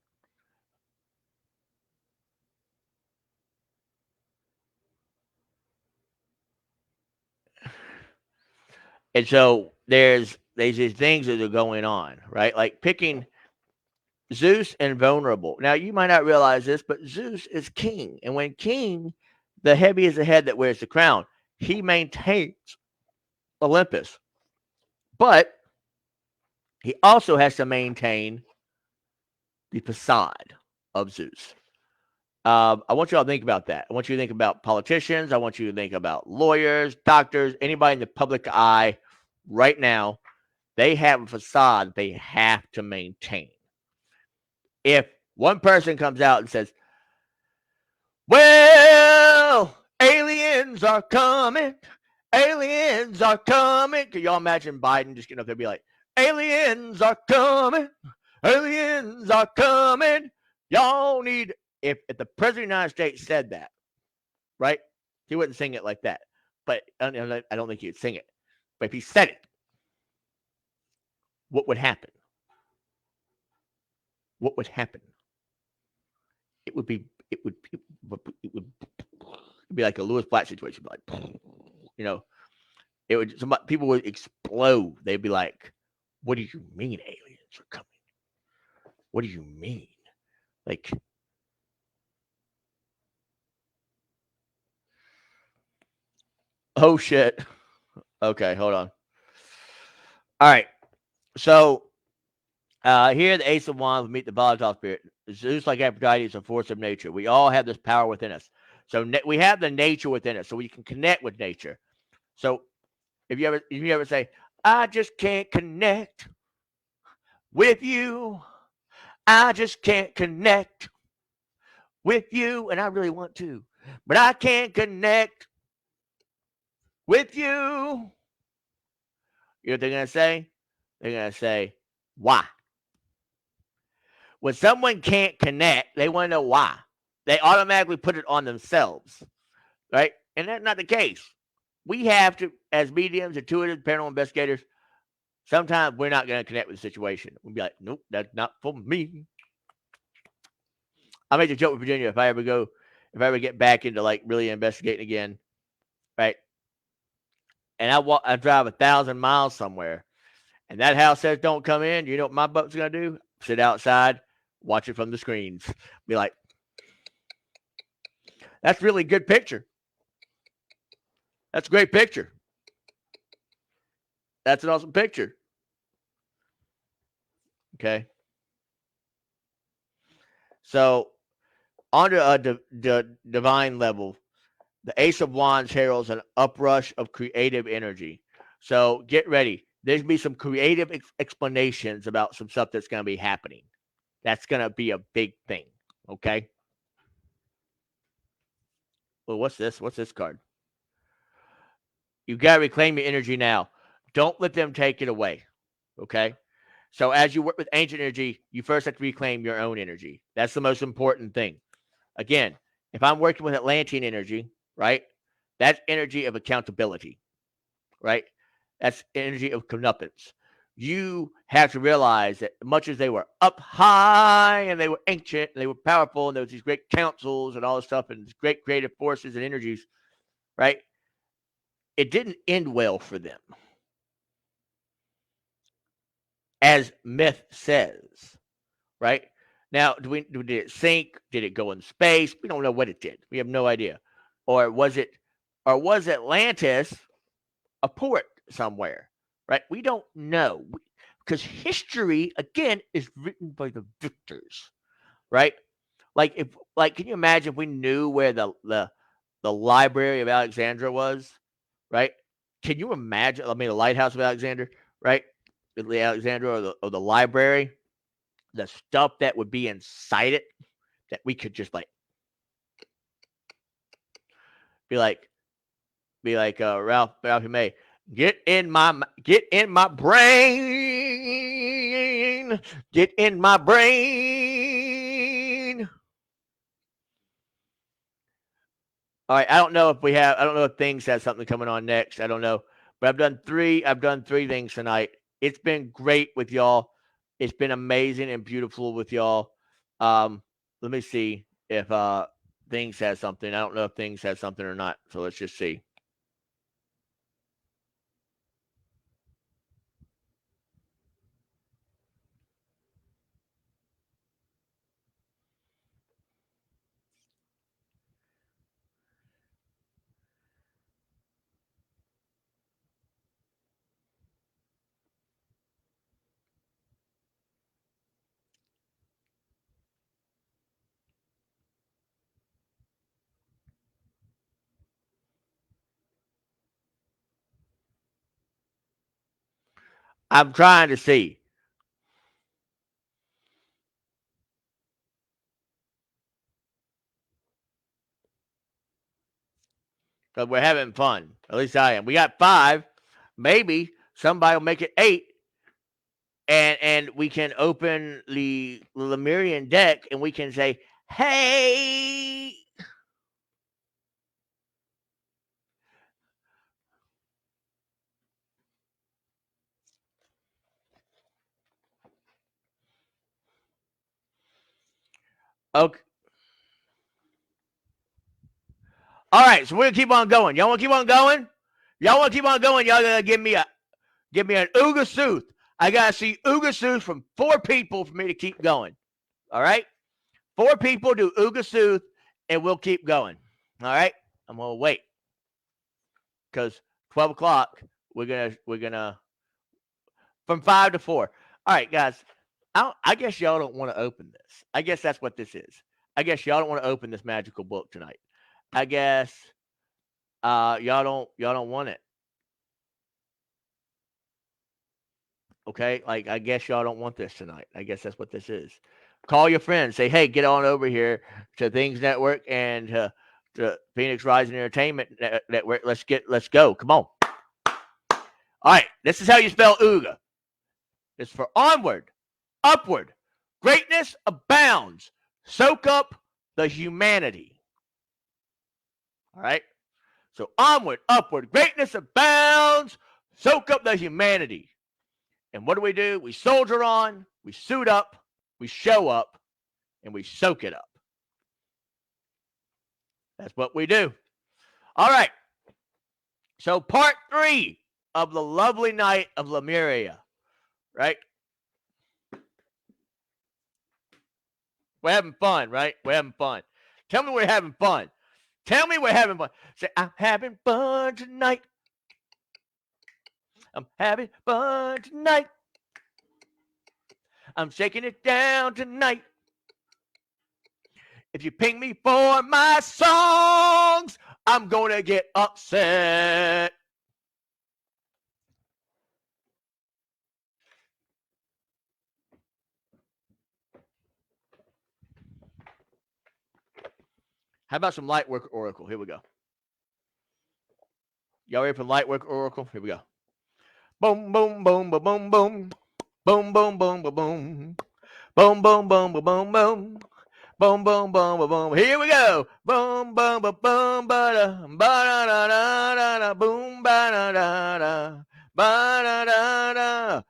And so there's these things that are going on, right? Like picking Zeus and vulnerable. Now you might not realize this, but Zeus is king, and when king, the heavy is the head that wears the crown. He maintains Olympus, but he also has to maintain the facade of Zeus. I want you all to think about that. I want you to think about politicians. I want you to think about lawyers, doctors, anybody in the public eye right now. They have a facade they have to maintain. If one person comes out and says, "Well, aliens are coming. Aliens are coming." Can y'all imagine Biden just getting up there and be like, "Aliens are coming. Aliens are coming. Y'all need..." If the president of the United States said that, right? He wouldn't sing it like that. But I don't think he'd sing it. But if he said it, what would happen? What would happen? It would be like a Lewis Black situation. Like, it would. People would explode. They'd be like, "What do you mean aliens are coming? What do you mean?" Like, oh shit. Okay, hold on. All right. So here, the Ace of Wands will meet the volatile spirit. Zeus, like Aphrodite, is a force of nature. We all have this power within us. So we have the nature within us, so we can connect with nature. So if you ever say, "I just can't connect with you. I just can't connect with you," and I really want to, but I can't connect with you. You know what they're gonna say? They're gonna say, "Why?" When someone can't connect, they want to know why. They automatically put it on themselves, right? And that's not the case. We have to, as mediums, intuitive, paranormal investigators, sometimes we're not going to connect with the situation. We'll be like, "Nope, that's not for me." I made a joke with Virginia. If I ever get back into like really investigating again, right? And I drive 1,000 miles somewhere, and that house says don't come in, you know what my butt's going to do? Sit outside, watch it from the screens. Be like, that's really good picture. That's a great picture. That's an awesome picture. Okay. So, on to divine level, the Ace of Wands heralds an uprush of creative energy. So, get ready. There's going to be some creative explanations about some stuff that's going to be happening. That's going to be a big thing. Okay. Well, what's this? What's this card? You got to reclaim your energy now. Don't let them take it away. Okay. So as you work with ancient energy, you first have to reclaim your own energy. That's the most important thing. Again, if I'm working with Atlantean energy, right, that's energy of accountability, right? That's energy of comeuppance. You have to realize that much as they were up high and they were ancient and they were powerful and there was these great councils and all this stuff and great creative forces and energies, right? It didn't end well for them. As myth says, right? Now, did it sink? Did it go in space? We don't know what it did. We have no idea. Or was Atlantis a port somewhere? Right? We don't know. Because history, again, is written by the victors. Right? Can you imagine if we knew where the Library of Alexandria was? Right? Can you imagine? I mean, the Lighthouse of Alexander, right? The Alexandria or the library, the stuff that would be inside it that we could just be like Ralphie May, get in my brain, get in my brain. All right, I don't know if things has something coming on next. I don't know, but I've done three things tonight. It's been great with y'all. It's been amazing and beautiful with y'all. Let me see if things has something. I don't know if things has something or not. So let's just see. I'm trying to see. Because we're having fun. At least I am. We got 5. Maybe somebody will make it 8. And we can open the Lemurian deck and we can say, hey. Okay. All right, so we're gonna keep on going. Y'all want to keep on going? Y'all want to keep on going? Y'all gonna give me an Uga Sooth. I gotta see Uga Sooth from 4 people for me to keep going. All right, 4 people do Uga Sooth, and we'll keep going. All right, I'm gonna wait because 12 o'clock we're gonna from 5 to 4. All right, guys. I guess y'all don't want to open this. I guess that's what this is. I guess y'all don't want to open this magical book tonight. I guess y'all don't want it. Okay, like I guess y'all don't want this tonight. I guess that's what this is. Call your friends. Say, hey, get on over here to Things Network and to Phoenix Rising Entertainment Network. Let's go. Come on. All right, this is how you spell Uga. It's for onward, upward, greatness abounds. Soak up the humanity. All right. So onward, upward, greatness abounds. Soak up the humanity. And what do? We soldier on, we suit up, we show up, and we soak it up. That's what we do. All right. So part 3 of the lovely night of Lemuria. right? We're having fun, right? We're having fun. Tell me we're having fun. Tell me we're having fun. Say, I'm having fun tonight. I'm having fun tonight. I'm shaking it down tonight. If you ping me for my songs, I'm going to get upset. How about some light work oracle? Here we go. Y'all ready for light work oracle? Here we go. Boom, boom, boom, boom, boom, boom. Boom, boom, boom, boom, boom. Boom, boom, boom, boom, boom, boom. Boom, boom, boom, boom, boom. Here we go. Boom, boom, boom, boom, ba da, ba da da da da, boom, ba da da da, ba da da da.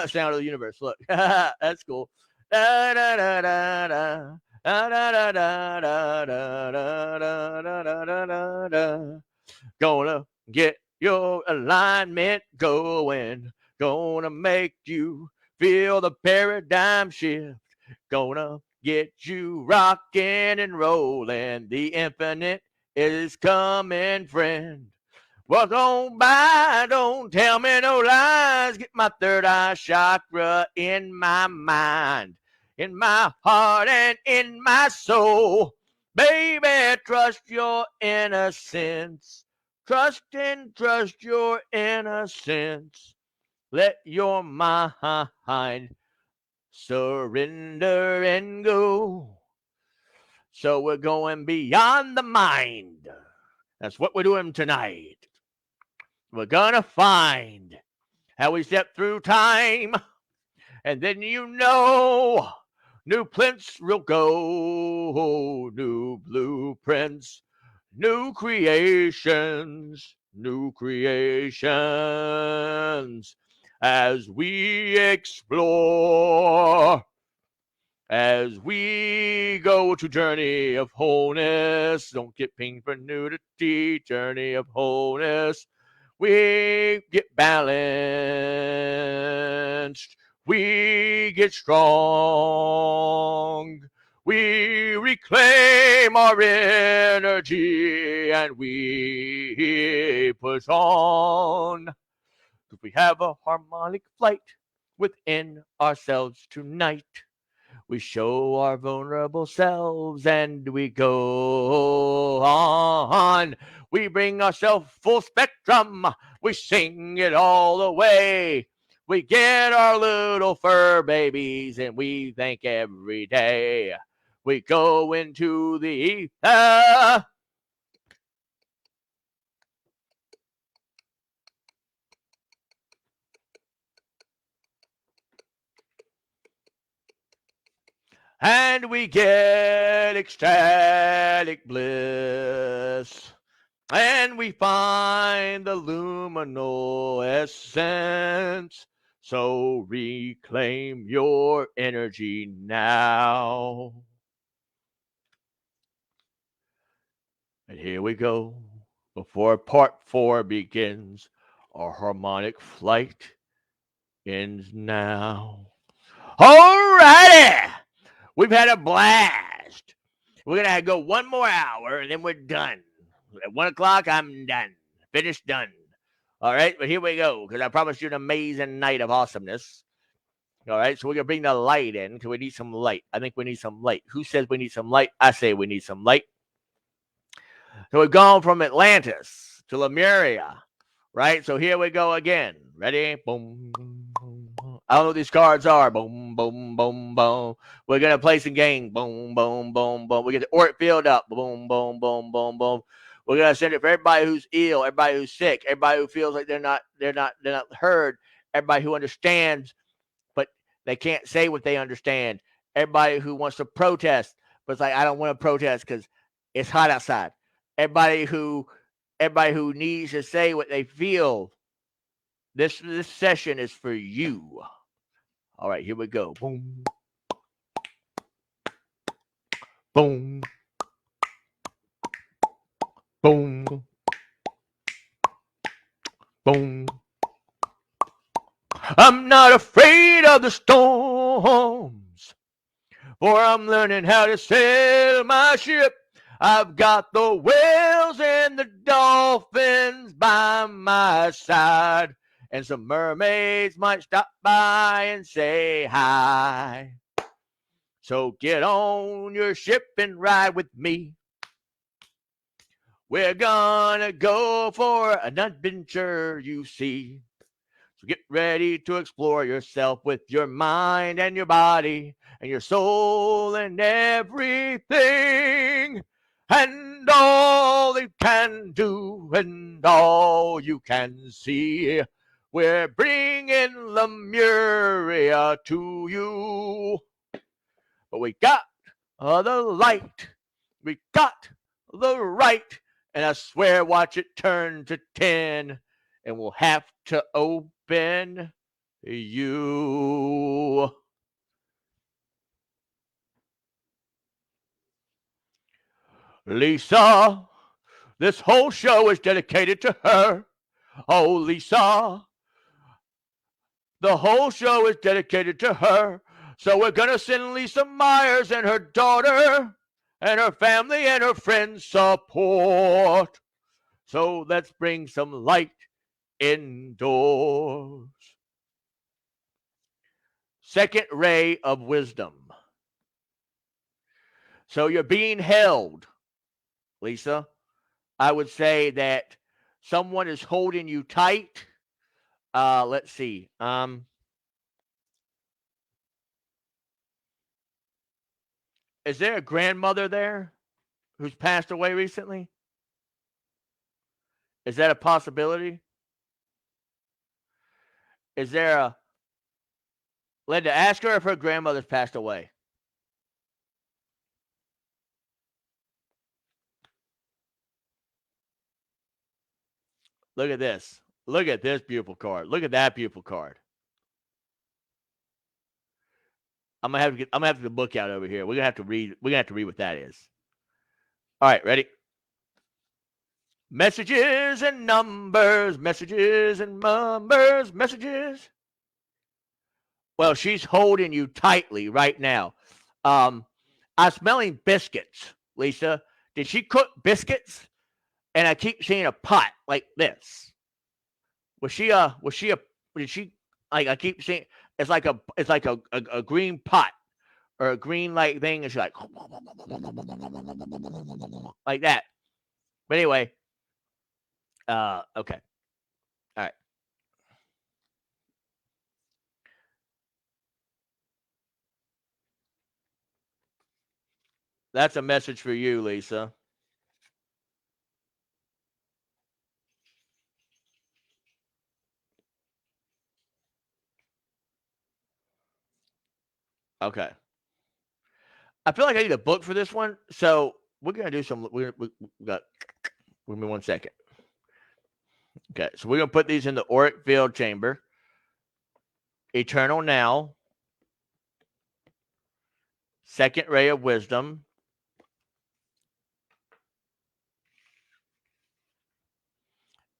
Sound of the universe. Look, that's cool. Da da da da da. Da da da da da da da da da da da da. Gonna get your alignment going. Gonna make you feel the paradigm shift. Gonna get you rocking and rolling. The infinite is coming, friend. Walk on by, don't tell me no lies. Get my third eye chakra in my mind, in my heart, and in my soul. Baby, trust your innocence. Trust and trust your innocence. Let your mind surrender and go. So we're going beyond the mind. That's what we're doing tonight. We're gonna find how we step through time, and then new prints will go, new blueprints, new creations, as we explore, as we go to journey of wholeness. Don't get pinged for nudity, journey of wholeness. We get balanced. We get strong. We reclaim our energy and we push on. Because we have a harmonic flight within ourselves tonight. We show our vulnerable selves and we go on. We bring ourselves full spectrum. We sing it all the way. We get our little fur babies and we thank every day. We go into the ether. And we get ecstatic bliss. And we find the luminal essence. So reclaim your energy now. And here we go. Before part 4 begins, our harmonic flight ends now. Alrighty! We've had a blast. We're going to go one more hour and then we're done. At 1 o'clock, I'm done. Finished, done. All right, but here we go, because I promised you an amazing night of awesomeness. All right, so we're going to bring the light in, because we need some light. I think we need some light. Who says we need some light? I say we need some light. So we've gone from Atlantis to Lemuria, right? So here we go again. Ready? Boom, boom, boom, boom. I don't know what these cards are. Boom, boom, boom, boom. We're going to play some game. Boom, boom, boom, boom. We get the auric field up. Boom, boom, boom, boom, boom. We're going to send it for everybody who's ill, everybody who's sick, everybody who feels like they're not heard, everybody who understands, but they can't say what they understand, everybody who wants to protest, but it's like, I don't want to protest because it's hot outside. Everybody who needs to say what they feel. This session is for you. All right, here we go. Boom. Boom. Boom. Boom. I'm not afraid of the storms, for I'm learning how to sail my ship. I've got the whales and the dolphins by my side, and some mermaids might stop by and say hi. So get on your ship and ride with me. We're gonna go for an adventure, you see. So get ready to explore yourself with your mind and your body and your soul and everything. And all you can do and all you can see. We're bringing Lemuria to you. But we got the light. We got the right. And I swear, watch it turn to 10. And we'll have to open you. Lisa, this whole show is dedicated to her. Oh, Lisa, the whole show is dedicated to her. So we're going to send Lisa Myers and her daughter and her family and her friends support. So let's bring some light indoors. Second ray of wisdom. So you're being held, Lisa. I would say that someone is holding you tight. Let's see. Is there a grandmother there who's passed away recently? Is that a possibility? Is there a... Linda, ask her if her grandmother's passed away. Look at this. Look at this beautiful card. Look at that beautiful card. I'm gonna have to get the book out over here. We're gonna have to read what that is. All right, ready? Messages and numbers, messages and numbers, messages. Well, she's holding you tightly right now. I'm smelling biscuits, Lisa. Did she cook biscuits? And I keep seeing a pot like this. Did she like, I keep seeing it's like a green pot or a green like thing, and she's like that. But anyway, okay. All right. That's a message for you, Lisa. Okay. I feel like I need a book for this one, so we're gonna do some. We got. Give me 1 second. Okay, so we're gonna put these in the auric field chamber. Eternal now. Second ray of wisdom.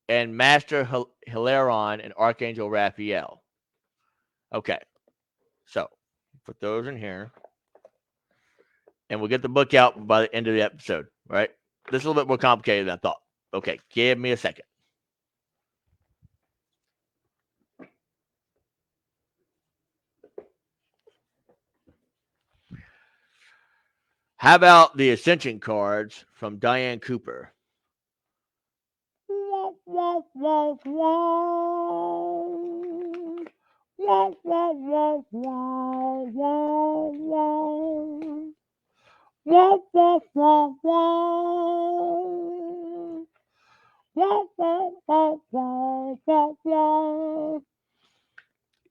And Master Hilarion and Archangel Raphael. Okay, so put those in here. And we'll get the book out by the end of the episode, right? This is a little bit more complicated than I thought. Okay, give me a second. How about the Ascension cards from Diane Cooper?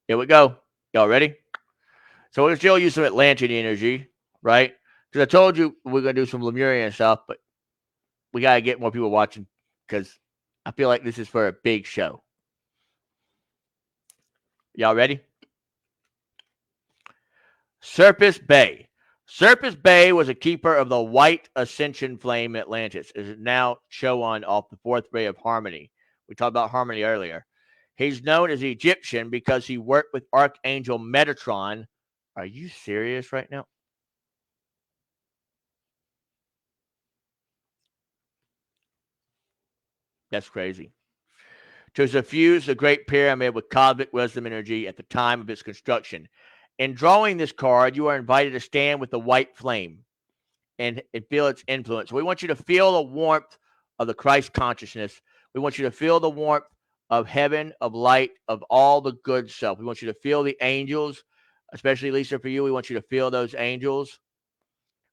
Here we go. Y'all ready? So we're still use some Atlantean energy, right? Because I told you we're gonna do some Lemurian stuff, but we gotta get more people watching because I feel like this is for a big show. Y'all ready? Serpis Bay. Serpis Bay was a keeper of the white ascension flame Atlantis. It is now Cho'on off the fourth ray of Harmony. We talked about Harmony earlier. He's known as Egyptian because he worked with Archangel Metatron. Are you serious right now? That's crazy. To suffuse the Great Pyramid with cosmic wisdom energy at the time of its construction. In drawing this card, you are invited to stand with the white flame and feel its influence. We want you to feel the warmth of the Christ consciousness. We want you to feel the warmth of heaven, of light, of all the good stuff. We want you to feel the angels, especially Lisa, for you. We want you to feel those angels.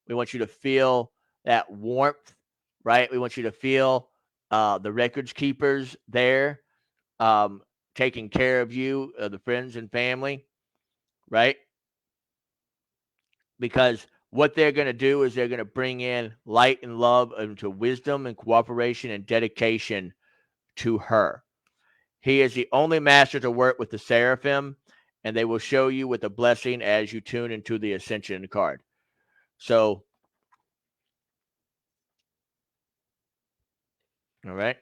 We want you to feel that warmth, right? We want you to feel the records keepers there taking care of you, the friends and family, right? Because what they're going to do is they're going to bring in light and love into wisdom and cooperation and dedication to her. He is the only master to work with the seraphim, and they will show you with a blessing as you tune into the Ascension card. So, all right.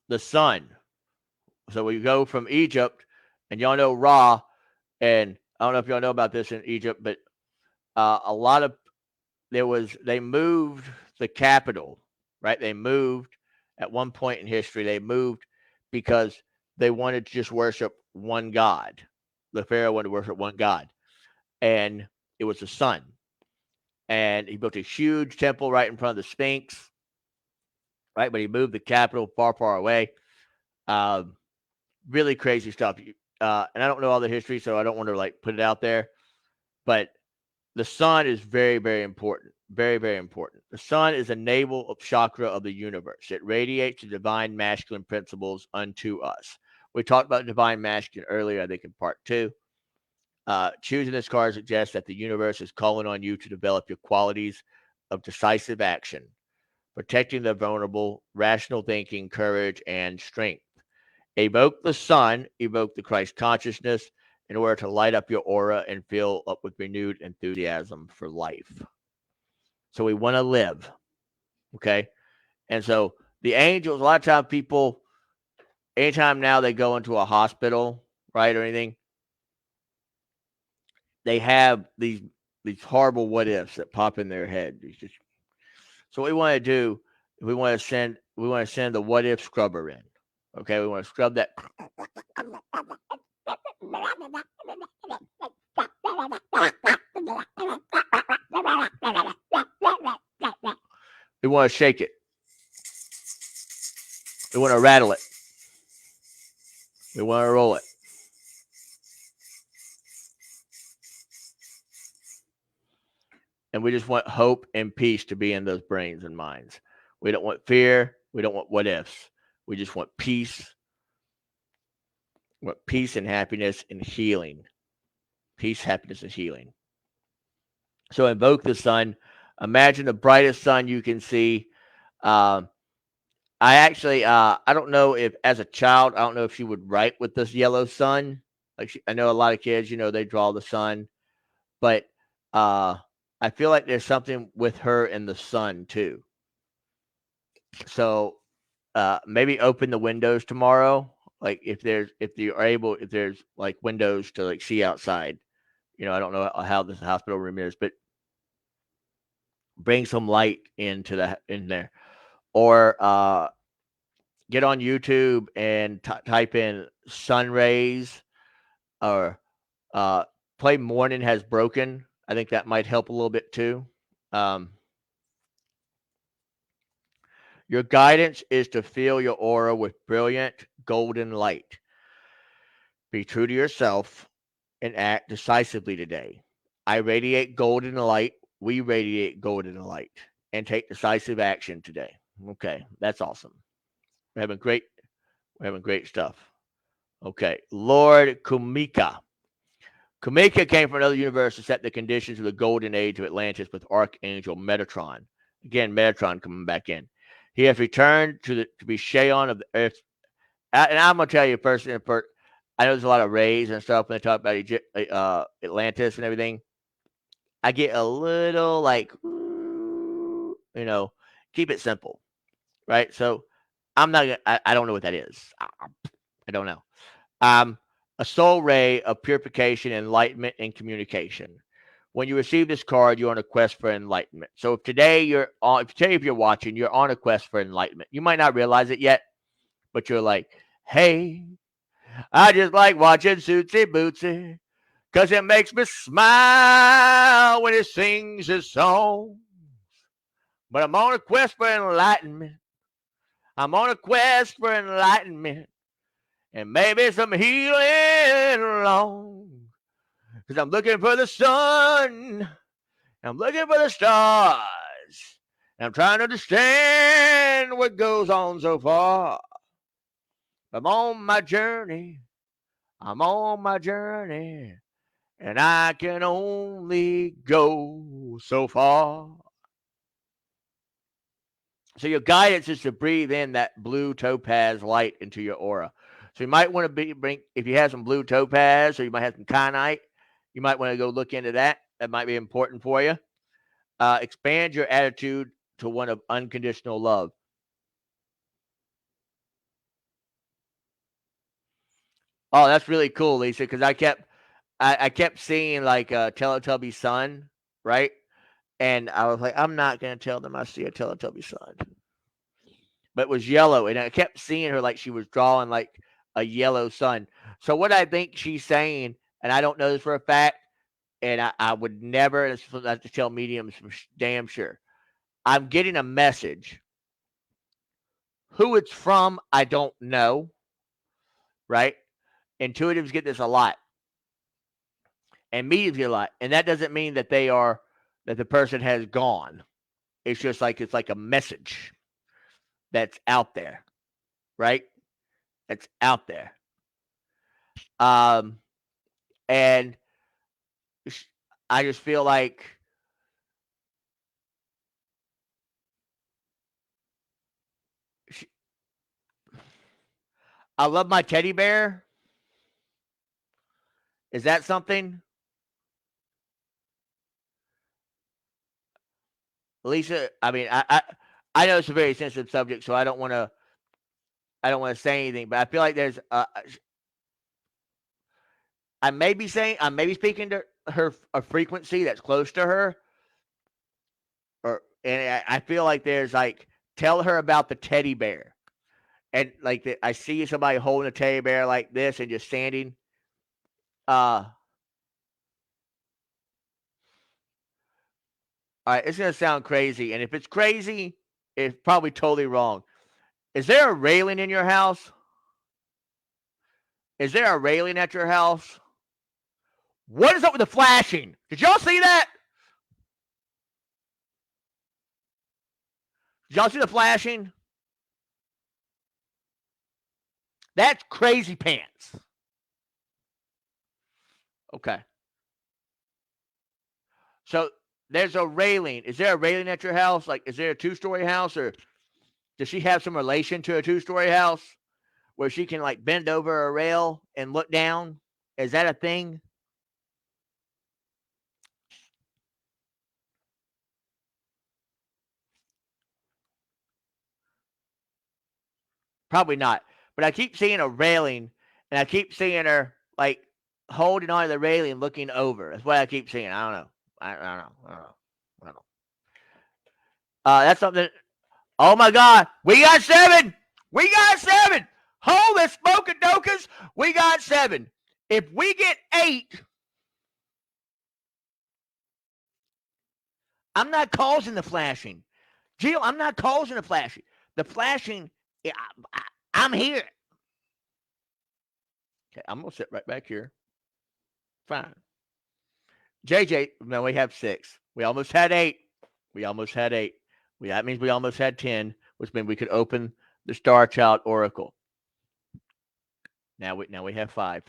The sun. So we go from Egypt, and y'all know Ra, and I don't know if y'all know about this in Egypt, but a lot of they moved the capital, right? They moved at one point in history. They moved because they wanted to just worship one God. The Pharaoh wanted to worship one God, and it was the sun. And he built a huge temple right in front of the Sphinx, right? But he moved the capital far, far away. Really crazy stuff. And I don't know all the history, so I don't want to like put it out there. But the sun is very, very important. Very, very important. The sun is a navel chakra of the universe. It radiates the divine masculine principles unto us. We talked about divine masculine earlier, I think, in part 2. Choosing this card suggests that the universe is calling on you to develop your qualities of decisive action, protecting the vulnerable, rational thinking, courage, and strength. Evoke the sun, evoke the Christ consciousness in order to light up your aura and fill up with renewed enthusiasm for life. So we want to live, okay? And so the angels, a lot of times people, anytime now they go into a hospital, right, or anything, they have these horrible what ifs that pop in their head. So what we want to do, we want to send the what if scrubber in. Okay, we want to scrub that. We want to shake it. We want to rattle it. We want to roll it. And we just want hope and peace to be in those brains and minds. We don't want fear. We don't want what ifs. We just want peace. We want peace and happiness and healing. Peace, happiness, and healing. So invoke the sun. Imagine the brightest sun you can see. I actually, I don't know if as a child, I don't know if she would write with this yellow sun. I know a lot of kids, they draw the sun, but I feel like there's something with her in the sun too. So maybe open the windows tomorrow. Like if there's like windows to like see outside. I don't know how this hospital room is, but bring some light in there. Or get on YouTube and type in sun rays, or play Morning Has Broken. I think that might help a little bit too. Your guidance is to fill your aura with brilliant golden light. Be true to yourself and act decisively today. I radiate golden light. We radiate golden light and take decisive action today. Okay, that's awesome. We're having great stuff. Okay, Lord Kumika. Kumika came from another universe to set the conditions of the golden age of Atlantis with Archangel Metatron. Again, Metatron coming back in. He has returned to be Shaon of the earth. And I'm going to tell you first, I know there's a lot of rays and stuff when they talk about Atlantis and everything. I get a little like, Keep it simple, right? So I'm not. I don't know what that is. I don't know. A soul ray of purification, enlightenment, and communication. When you receive this card, you're on a quest for enlightenment. So if today if you're watching, you're on a quest for enlightenment. You might not realize it yet, but you're like, hey, I just like watching Sootsy Bootsy, 'cause it makes me smile when it sings his song. But I'm on a quest for enlightenment. I'm on a quest for enlightenment. And maybe some healing along. 'Cause I'm looking for the sun. I'm looking for the stars. And I'm trying to understand what goes on so far. I'm on my journey. I'm on my journey. And I can only go so far. So your guidance is to breathe in that blue topaz light into your aura. So you might want to bring, if you have some blue topaz, or you might have some kyanite, you might want to go look into that. That might be important for you. Expand your attitude to one of unconditional love. Oh, that's really cool, Lisa, because I kept seeing like Teletubby sun, right? And I was like, I'm not gonna tell them I see a Teletubby sun. But it was yellow, and I kept seeing her like she was drawing like a yellow sun. So what I think she's saying, and I don't know this for a fact, and I would never, and I have to tell mediums for damn sure. I'm getting a message. Who it's from, I don't know, right? Intuitives get this a lot, and mediums get a lot, and that doesn't mean that that the person has gone. It's just like it's like a message that's out there, right? That's out there. And I just feel like I love my teddy bear. Is that something? Lisa, I mean, I know it's a very sensitive subject, so I don't want to say anything, but I feel like there's I may be speaking to her a frequency that's close to her, and I feel like there's like tell her about the teddy bear, and like I see somebody holding a teddy bear like this and just standing. All right, it's gonna sound crazy, and if it's crazy, it's probably totally wrong. Is there a railing in your house? Is there a railing at your house? What is up with the flashing? Did y'all see that? Did y'all see the flashing? That's crazy pants. Okay. So there's a railing. Is there a railing at your house? Like, is there a 2-story house, or does she have some relation to a 2-story house where she can like bend over a rail and look down? Is that a thing? Probably not. But I keep seeing a railing, and I keep seeing her like holding on to the railing, looking over. That's what I keep seeing. I don't know. I don't know. I don't know. I don't know. That's something. Oh my God, we got 7. We got 7. Holy smoking dokas, we got 7. If we get 8, I'm not causing the flashing. Jill, I'm not causing the flashing. The flashing, I'm here. Okay, I'm gonna sit right back here. Fine. JJ, no, we have 6. We almost had 8. We almost had 8. That means we almost had 10, which means we could open the Star Child Oracle. Now we have 5.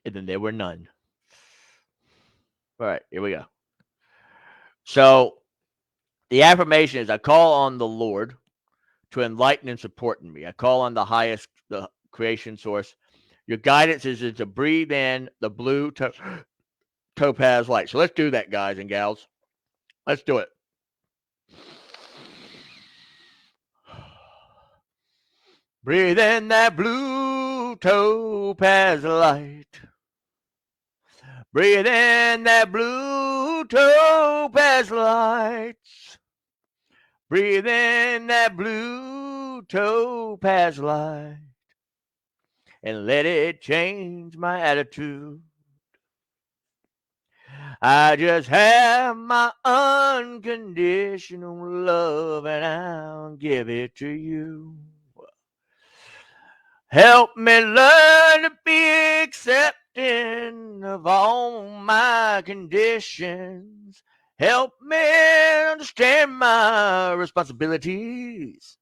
And then there were none. All right, here we go. So the affirmation is I call on the Lord to enlighten and support me. I call on the highest, the creation source. Your guidance is to breathe in the blue topaz light. So let's do that, guys and gals. Let's do it. Breathe in that blue topaz light. Breathe in that blue topaz light. Breathe in that blue topaz light. And let it change my attitude. I just have my unconditional love and I'll give it to you. Help me learn to be accepting of all my conditions. Help me understand my responsibilities.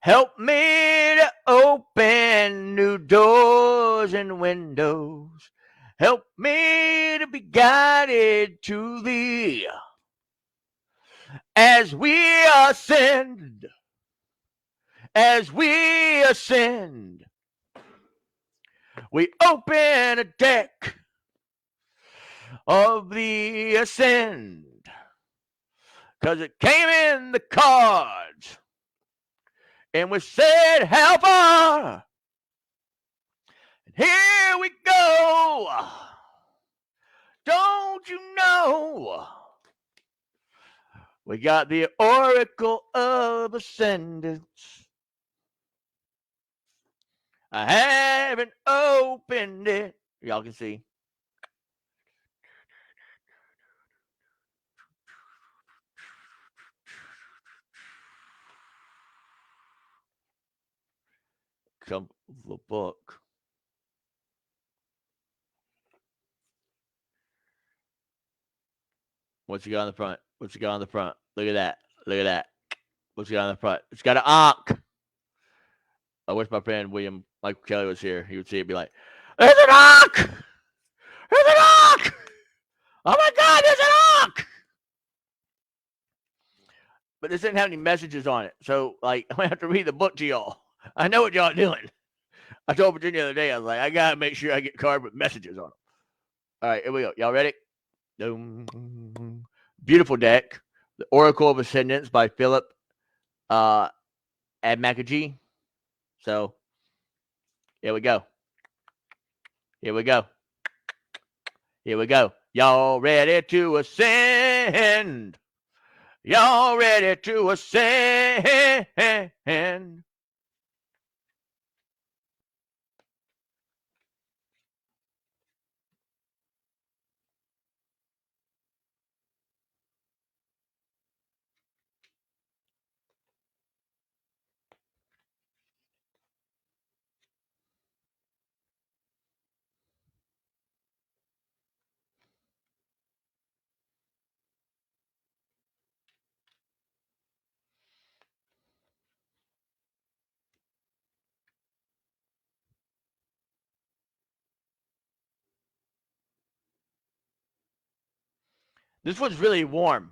Help me to open new doors and windows. Help me to be guided to thee as we ascend. As we ascend, we open a deck of the ascend. Because it came in the cards. And we said, how far? And here we go. Don't you know? We got the Oracle of Ascendance. I haven't opened it. Y'all can see. Come the book. What's he got on the front? What's he got on the front? Look at that. Look at that. What's he got on the front? It's got an Ankh. I wish my friend William Michael Kelly was here. He would see it and be like, there's an Ankh! There's an Ankh! Oh my God, there's an Ankh! But this didn't have any messages on it. So, like, I'm going to have to read the book to y'all. I know what y'all are doing. I told Virginia the other day, I was like, I got to make sure I get cards with messages on them. All right, here we go. Y'all ready? Beautiful deck. The Oracle of Ascendance by Philip Abmackagy. So, here we go. Here we go. Here we go. Y'all ready to ascend? Y'all ready to ascend? This one's really warm.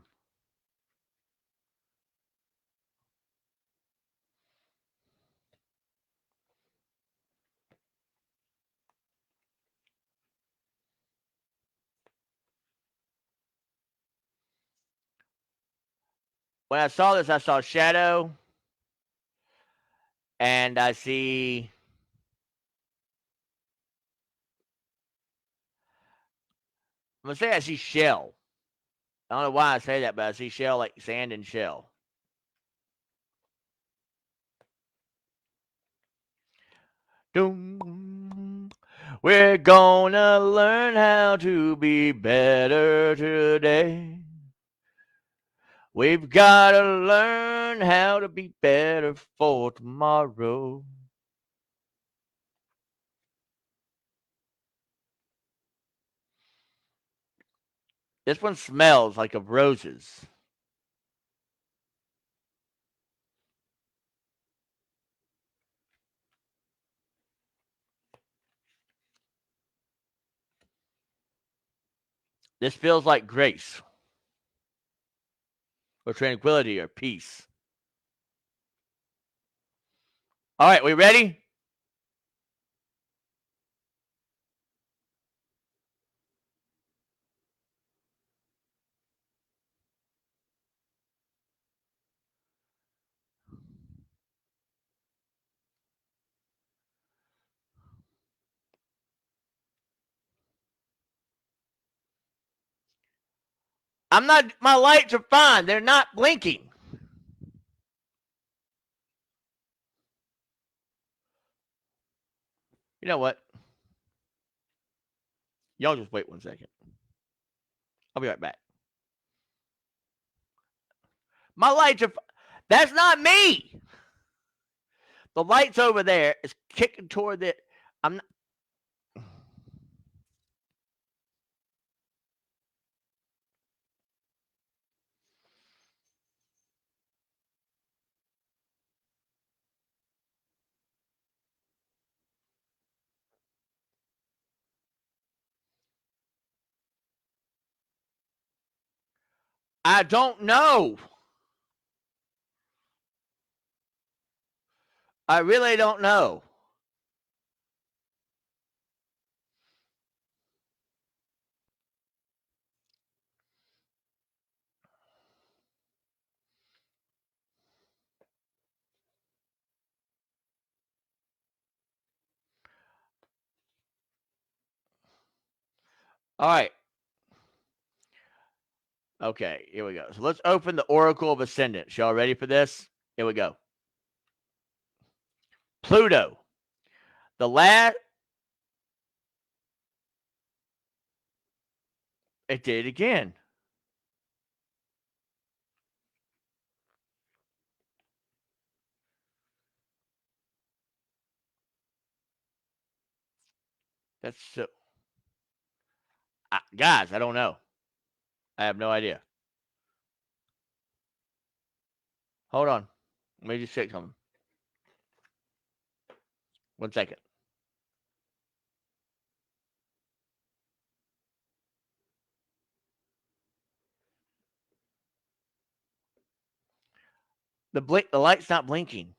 When I saw this, I saw shadow, and I see I'm gonna say I see shell. I don't know why I say that, but I see shell like sand and shell. Doom. We're gonna learn how to be better today. We've got to learn how to be better for tomorrow. This one smells like of roses. This feels like grace or tranquility or peace. All right, we ready? I'm not, my lights are fine. They're not blinking. You know what? Y'all just wait 1 second. I'll be right back. My lights are, that's not me. The light's over there is kicking toward the, I'm not. I don't know. I really don't know. All right. Okay, here we go. So let's open the Oracle of Ascendance. Y'all ready for this? Here we go. Pluto. The last. It did it again. That's so. Guys, I don't know. I have no idea. Hold on. Let me just check something. 1 second. The light's not blinking.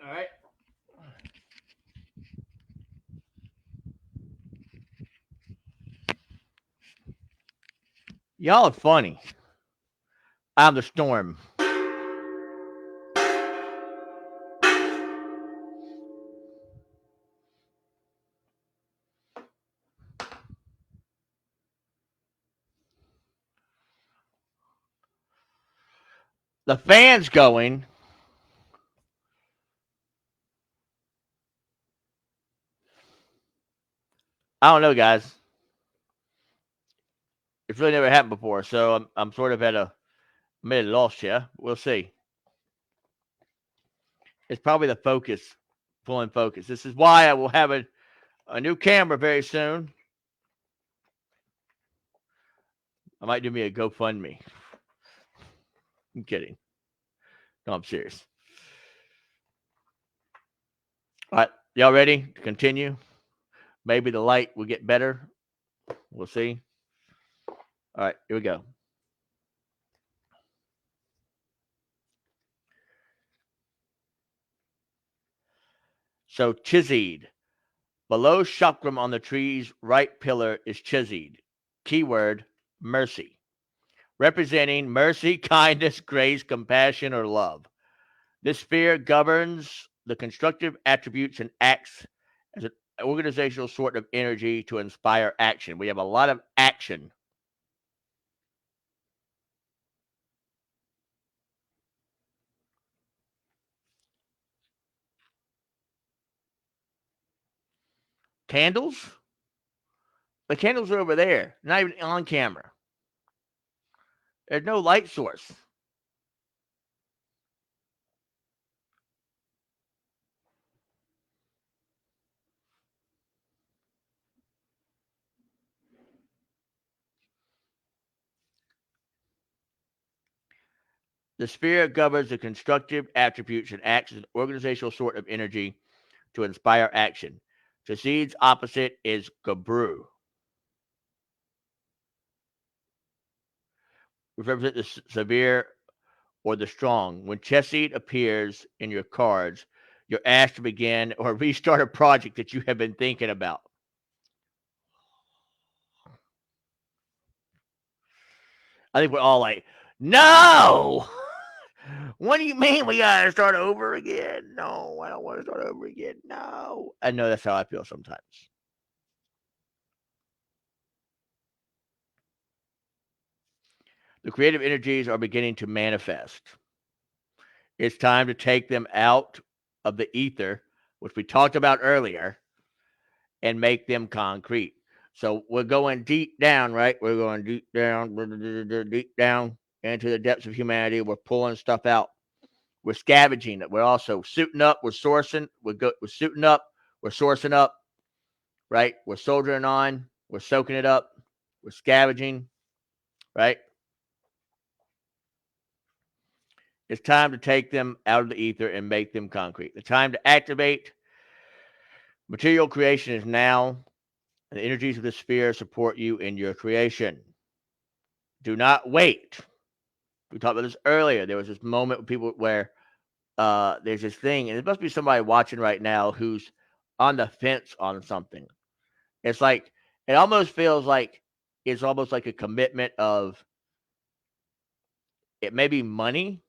All right. Y'all are funny. I'm the storm. The fan's going. I don't know, guys. It's really never happened before, so I'm sort of at a mid loss here. We'll see. It's probably the focus, pulling focus. This is why I will have a new camera very soon. I might do me a GoFundMe. I'm kidding. No, I'm serious. All right, y'all ready to continue? Maybe the light will get better. We'll see. All right, here we go. So Chizzied, Below chakram on the tree's right pillar is chiseled. Keyword, mercy. Representing mercy, kindness, grace, compassion, or love. This sphere governs the constructive attributes and acts as an organizational sort of energy to inspire action. We have a lot of action. Candles? The candles are over there, not even on camera. There's no light source. The sphere governs the constructive attributes and acts as an organizational sort of energy to inspire action. Chessed's opposite is Gabru, which represents the severe or the strong. When Chesed appears in your cards, you're asked to begin or restart a project that you have been thinking about. I think we're all like, no! What do you mean we gotta start over again? No, I don't want to start over again. No. I know that's how I feel sometimes. The creative energies are beginning to manifest. It's time to take them out of the ether, which we talked about earlier, and make them concrete. So we're going deep down, right? We're going deep down into the depths of humanity. We're pulling stuff out. We're scavenging it. We're also suiting up. We're sourcing. We're suiting up. We're sourcing up, right? We're soldiering on. We're soaking it up. We're scavenging, right? It's time to take them out of the ether and make them concrete. The time to activate material creation is now. And the energies of the sphere support you in your creation. Do not wait. We talked about this earlier. There was this moment with people where there's this thing, and it must be somebody watching right now who's on the fence on something. It's like it almost feels like it's almost like a commitment of it may be money,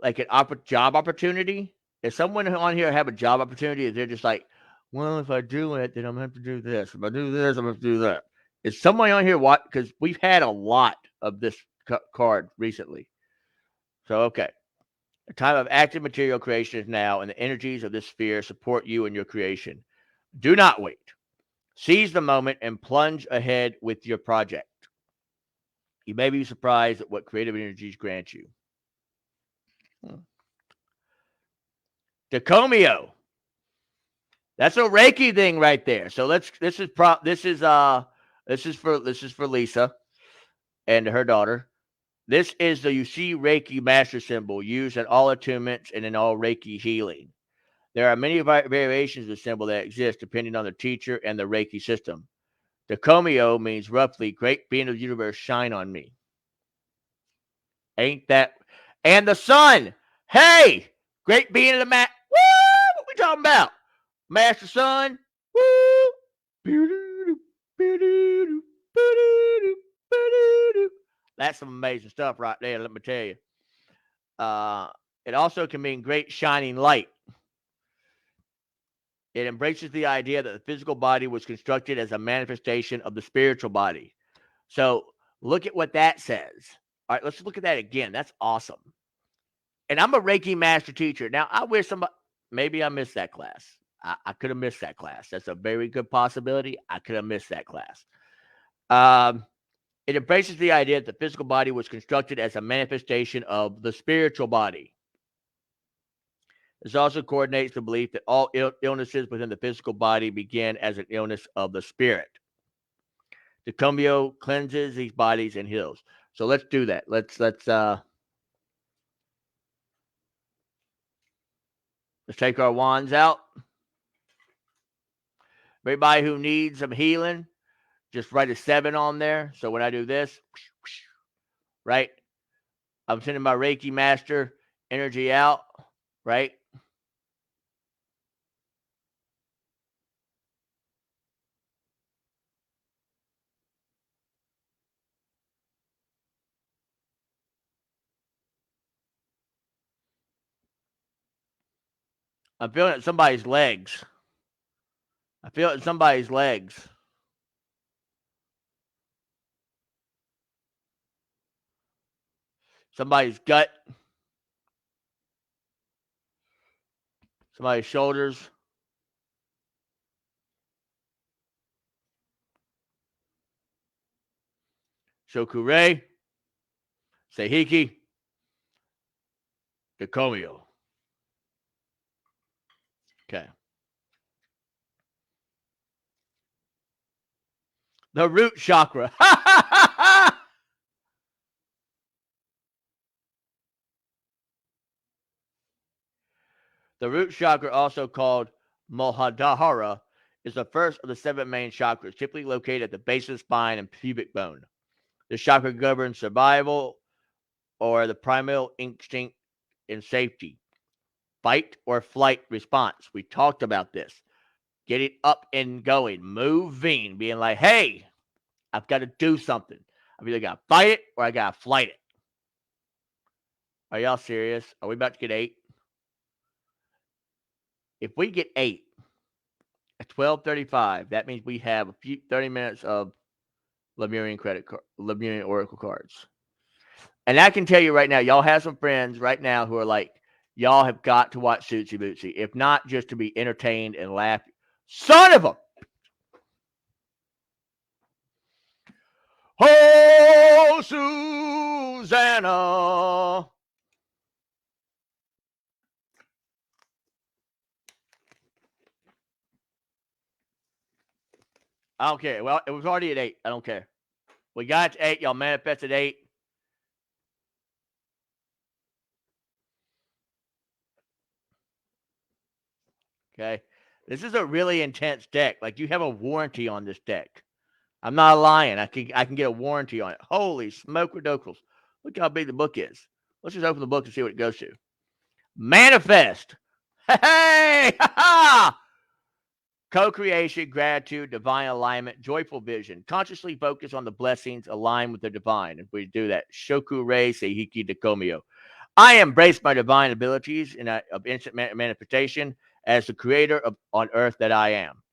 like an job opportunity. If someone on here have a job opportunity, they're just like, well, if I do it, then I'm gonna have to do this. If I do this, I'm gonna have to do that. Is someone on here what? Because we've had a lot of this card recently. So okay, the time of active material creation is now, and the energies of this sphere support you in your creation. Do not wait. Seize the moment and plunge ahead with your project. You may be surprised at what creative energies grant you. Decomio. That's a Reiki thing right there. So this is for Lisa and her daughter. This is the Yushi Reiki master symbol used in all attunements and in all Reiki healing. There are many variations of the symbol that exist depending on the teacher and the Reiki system. Decomio means roughly, great being of the universe, shine on me. Ain't that? And the sun. Hey, great being of the mat. Woo! What we talking about? Master Sun. Woo! That's some amazing stuff right there, let me tell you. It also can mean great shining light. It embraces the idea that the physical body was constructed as a manifestation of the spiritual body. So look at what that says. All right, let's look at that again. That's awesome. And I'm a Reiki master teacher. Now, I wish maybe I missed that class. I could have missed that class. That's a very good possibility. I could have missed that class. It embraces the idea that the physical body was constructed as a manifestation of the spiritual body. This also coordinates the belief that all illnesses within the physical body begin as an illness of the spirit. Decomio cleanses these bodies and heals. So let's do that. Let's take our wands out. Everybody who needs some healing, just write a 7 on there. So when I do this, right, I'm sending my Reiki master energy out, right? I'm feeling it in somebody's legs. I feel it in somebody's legs. Somebody's gut. Somebody's shoulders. Shokure. Seihiki. Dekomio. Okay. The root chakra. The root chakra, also called Muladhara, is the first of the 7 main chakras, typically located at the base of the spine and pubic bone. This chakra governs survival or the primal instinct in safety, fight or flight response. We talked about this. Getting up and going, moving, being like, hey, I've got to do something. I've either got to fight it or I got to flight it. Are y'all serious? Are we about to get 8? If we get 8 at 12:35, that means we have a few 30 minutes of Lemurian Lemurian Oracle cards. And I can tell you right now, y'all have some friends right now who are like, y'all have got to watch Suitsy Bootsy, if not just to be entertained and laugh. Son of a! Oh, Susanna! I don't care. Well, it was already at 8. I don't care. We got to 8. Y'all manifested 8. Okay. This is a really intense deck. Like, you have a warranty on this deck. I'm not lying. I can get a warranty on it. Holy smoke redocals. Look how big the book is. Let's just open the book and see what it goes to. Manifest. Hey! Ha-ha! Co-creation, gratitude, divine alignment, joyful vision. Consciously focus on the blessings aligned with the divine. If we do that, Shokure Seihiki Dekomio. I embrace my divine abilities of instant manifestation as the creator on earth that I am.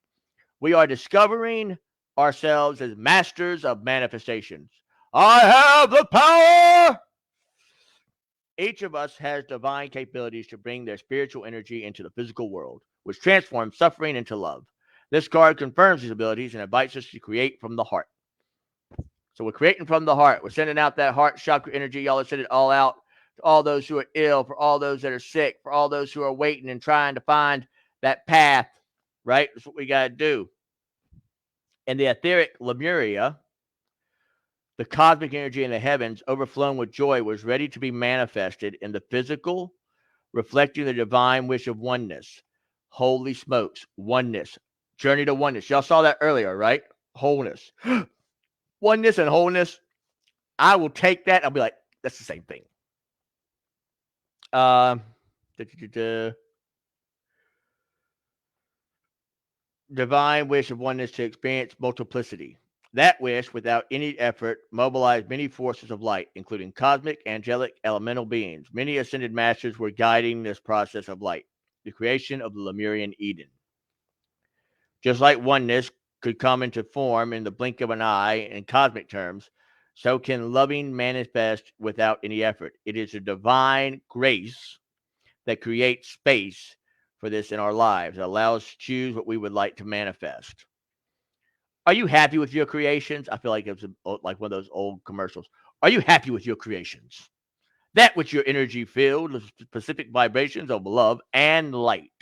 We are discovering ourselves as masters of manifestations. I have the power. Each of us has divine capabilities to bring their spiritual energy into the physical world, which transforms suffering into love. This card confirms these abilities and invites us to create from the heart. So we're creating from the heart. We're sending out that heart chakra energy. Y'all are sending it all out to all those who are ill, for all those that are sick, for all those who are waiting and trying to find that path, right? That's what we got to do. In the etheric Lemuria, the cosmic energy in the heavens, overflowing with joy, was ready to be manifested in the physical, reflecting the divine wish of oneness. Holy smokes, oneness. Journey to oneness. Y'all saw that earlier, right? Wholeness. Oneness and wholeness. I will take that. I'll be like, that's the same thing. Divine wish of oneness to experience multiplicity. That wish, without any effort, mobilized many forces of light, including cosmic, angelic, elemental beings. Many ascended masters were guiding this process of light, the creation of the Lemurian Eden. Just like oneness could come into form in the blink of an eye in cosmic terms, so can loving manifest without any effort. It is a divine grace that creates space for this in our lives. It allows us to choose what we would like to manifest. Are you happy with your creations? I feel like it's like one of those old commercials. Are you happy with your creations? That which your energy filled with specific vibrations of love and light.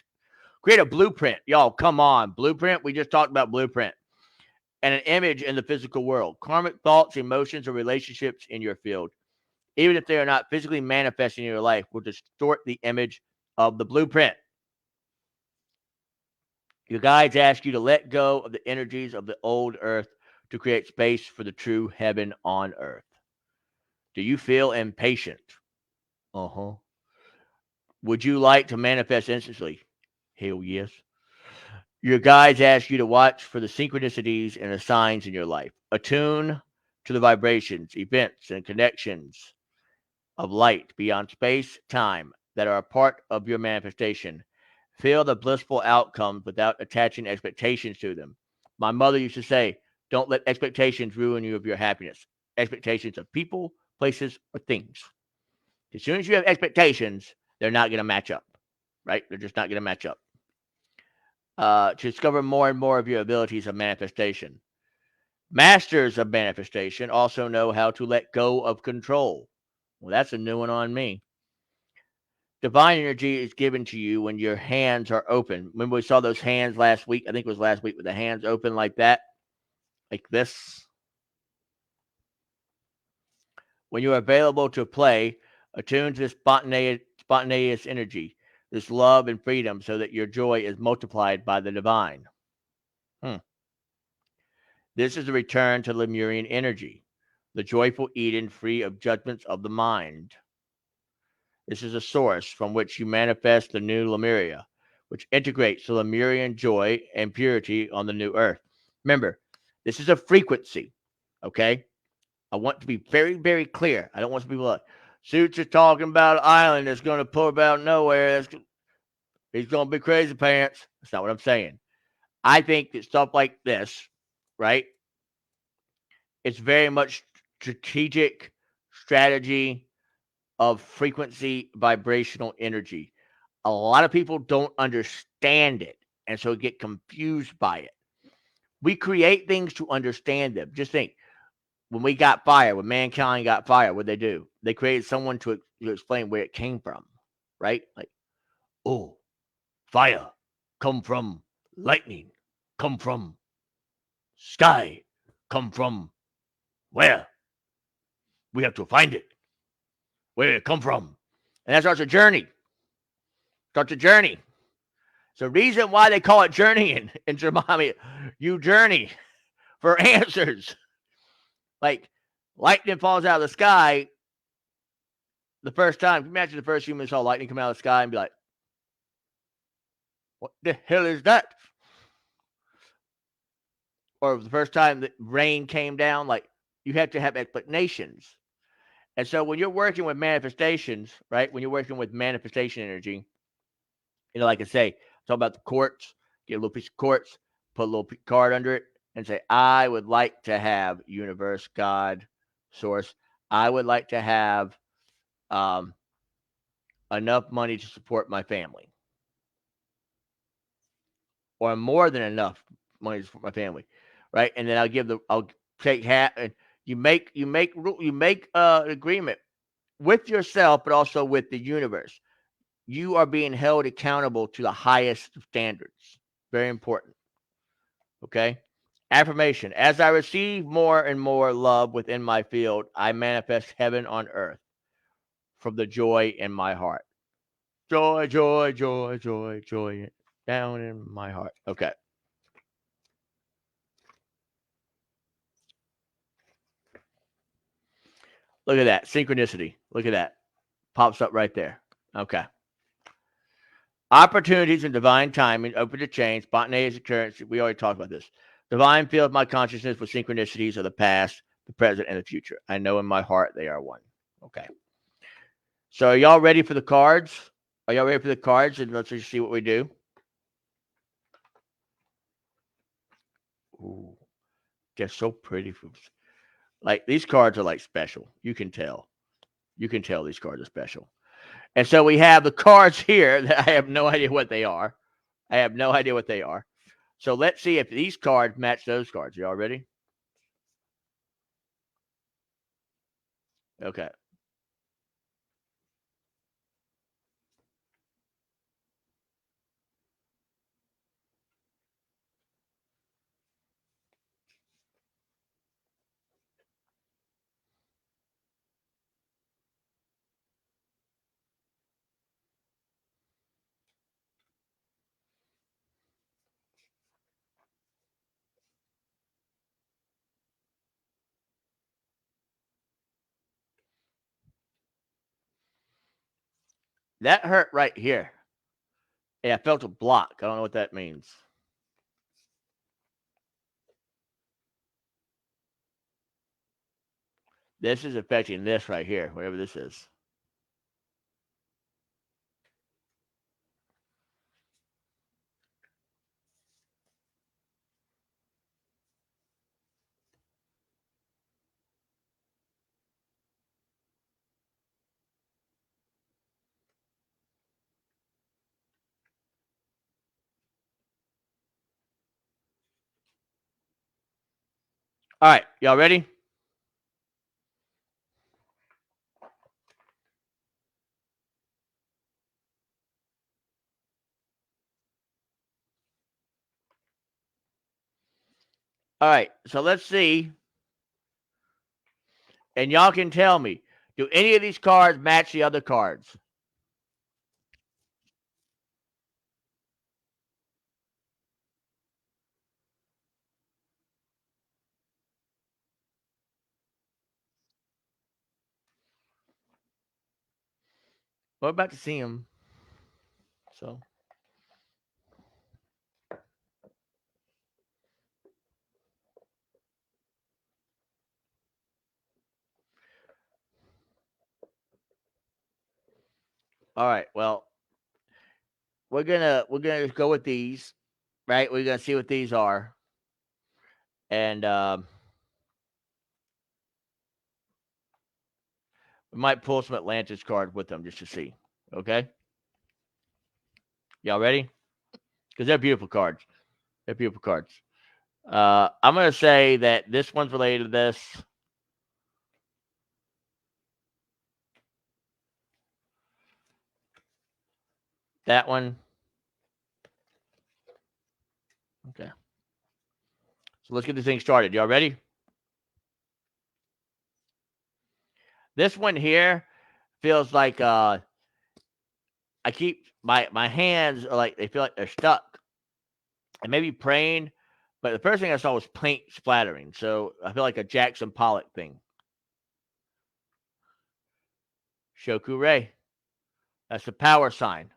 Create a blueprint. Y'all, come on. Blueprint. We just talked about blueprint. And an image in the physical world. Karmic thoughts, emotions, or relationships in your field, even if they are not physically manifesting in your life, will distort the image of the blueprint. Your guides ask you to let go of the energies of the old earth to create space for the true heaven on earth. Do you feel impatient? Uh-huh. Would you like to manifest instantly? Hell yes. Your guides ask you to watch for the synchronicities and the signs in your life. Attune to the vibrations, events, and connections of light beyond space, time that are a part of your manifestation. Feel the blissful outcomes without attaching expectations to them. My mother used to say, don't let expectations ruin you of your happiness. Expectations of people, places, or things. As soon as you have expectations, they're not going to match up, right? They're just not going to match up. To discover more and more of your abilities of manifestation. Masters of manifestation also know how to let go of control. Well, that's a new one on me. Divine energy is given to you when your hands are open. Remember, we saw those hands last week? I think it was last week with the hands open like that, like this. When you are available to play, attune to this spontaneous energy, this love and freedom, so that your joy is multiplied by the divine. This is a return to Lemurian energy, the joyful Eden free of judgments of the mind. This is a source from which you manifest the new Lemuria, which integrates the Lemurian joy and purity on the new earth. Remember, this is a frequency, okay? I want to be very, very clear. I don't want people like, Suits is talking about an island that's going to pull about nowhere. He's going to be crazy pants. That's not what I'm saying. I think that stuff like this, right? It's very much strategic strategy of frequency vibrational energy. A lot of people don't understand it and so get confused by it. We create things to understand them. Just think, when we got fire, when mankind got fire, what they do? They created someone to explain where it came from, right? Like, oh, fire come from lightning, come from sky, come from where? We have to find it. Where did it come from? And that starts a journey. Starts a journey. It's the reason why they call it journeying in Germany. You journey for answers. Like lightning falls out of the sky the first time. Can you imagine the first human saw lightning come out of the sky and be like, what the hell is that? Or the first time that rain came down, like you have to have explanations. And so when you're working with manifestations, right? When you're working with manifestation energy, like I say, talk about the quartz, get a little piece of quartz, put a little card under it, and say, I would like to have universe, God, source. I would like to have enough money to support my family, or more than enough money to support my family, right? And then I'll take half, and you make an agreement with yourself, but also with the universe. You are being held accountable to the highest standards. Very important. Okay. Affirmation. As I receive more and more love within my field, I manifest heaven on earth from the joy in my heart. Joy, joy, joy, joy, joy down in my heart. Okay. Look at that. Synchronicity. Look at that. Pops up right there. Okay. Opportunities and divine timing open to change, spontaneous occurrence. We already talked about this. Divine field my consciousness with synchronicities of the past, the present, and the future. I know in my heart they are one. Okay. So are y'all ready for the cards? Are y'all ready for the cards? And let's just see what we do. Ooh, they're so pretty. Like these cards are like special. You can tell. You can tell these cards are special. And so we have the cards here that I have no idea what they are. I have no idea what they are. So let's see if these cards match those cards. Y'all ready? Okay. That hurt right here. Yeah, I felt a block. I don't know what that means. This is affecting this right here, whatever this is. All right, y'all ready? All right, so let's see. And y'all can tell me, do any of these cards match the other cards? We're about to see them. So, all right. Well, we're gonna go with these, right? We're gonna see what these are, and we might pull some Atlantis cards with them just to see. Okay, y'all ready? Because they're beautiful cards. They're beautiful cards. I'm gonna say that this one's related to this. That one. Okay. So let's get this thing started. Y'all ready? This one here feels like I keep my hands are like they feel like they're stuck. I may be praying, but the first thing I saw was paint splattering. So I feel like a Jackson Pollock thing. Shoku Rei. That's the power sign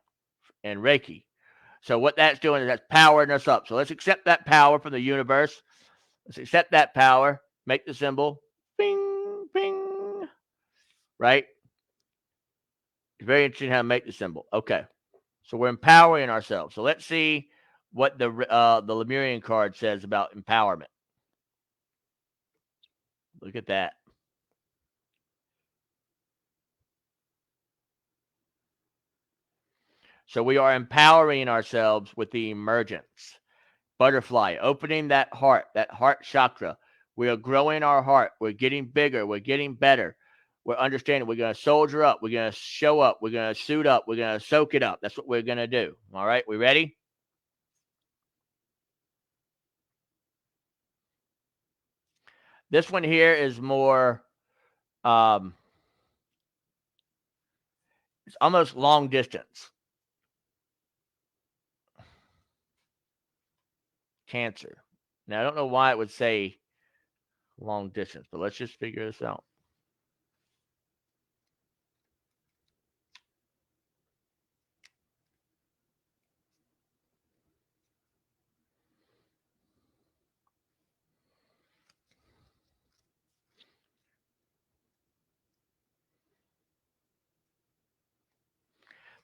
in Reiki. So what that's doing is that's powering us up. So let's accept that power from the universe. Let's accept that power. Make the symbol. Bing, bing. Right? It's very interesting how to make the symbol. Okay. So we're empowering ourselves. So let's see what the Lemurian card says about empowerment. Look at that. So we are empowering ourselves with the emergence. Butterfly, opening that heart chakra. We are growing our heart. We're getting bigger. We're getting better. We're understanding. We're going to soldier up. We're going to show up. We're going to suit up. We're going to soak it up. That's what we're going to do. All right. We ready? This one here is more, it's almost long distance. Cancer. Now, I don't know why it would say long distance, but let's just figure this out.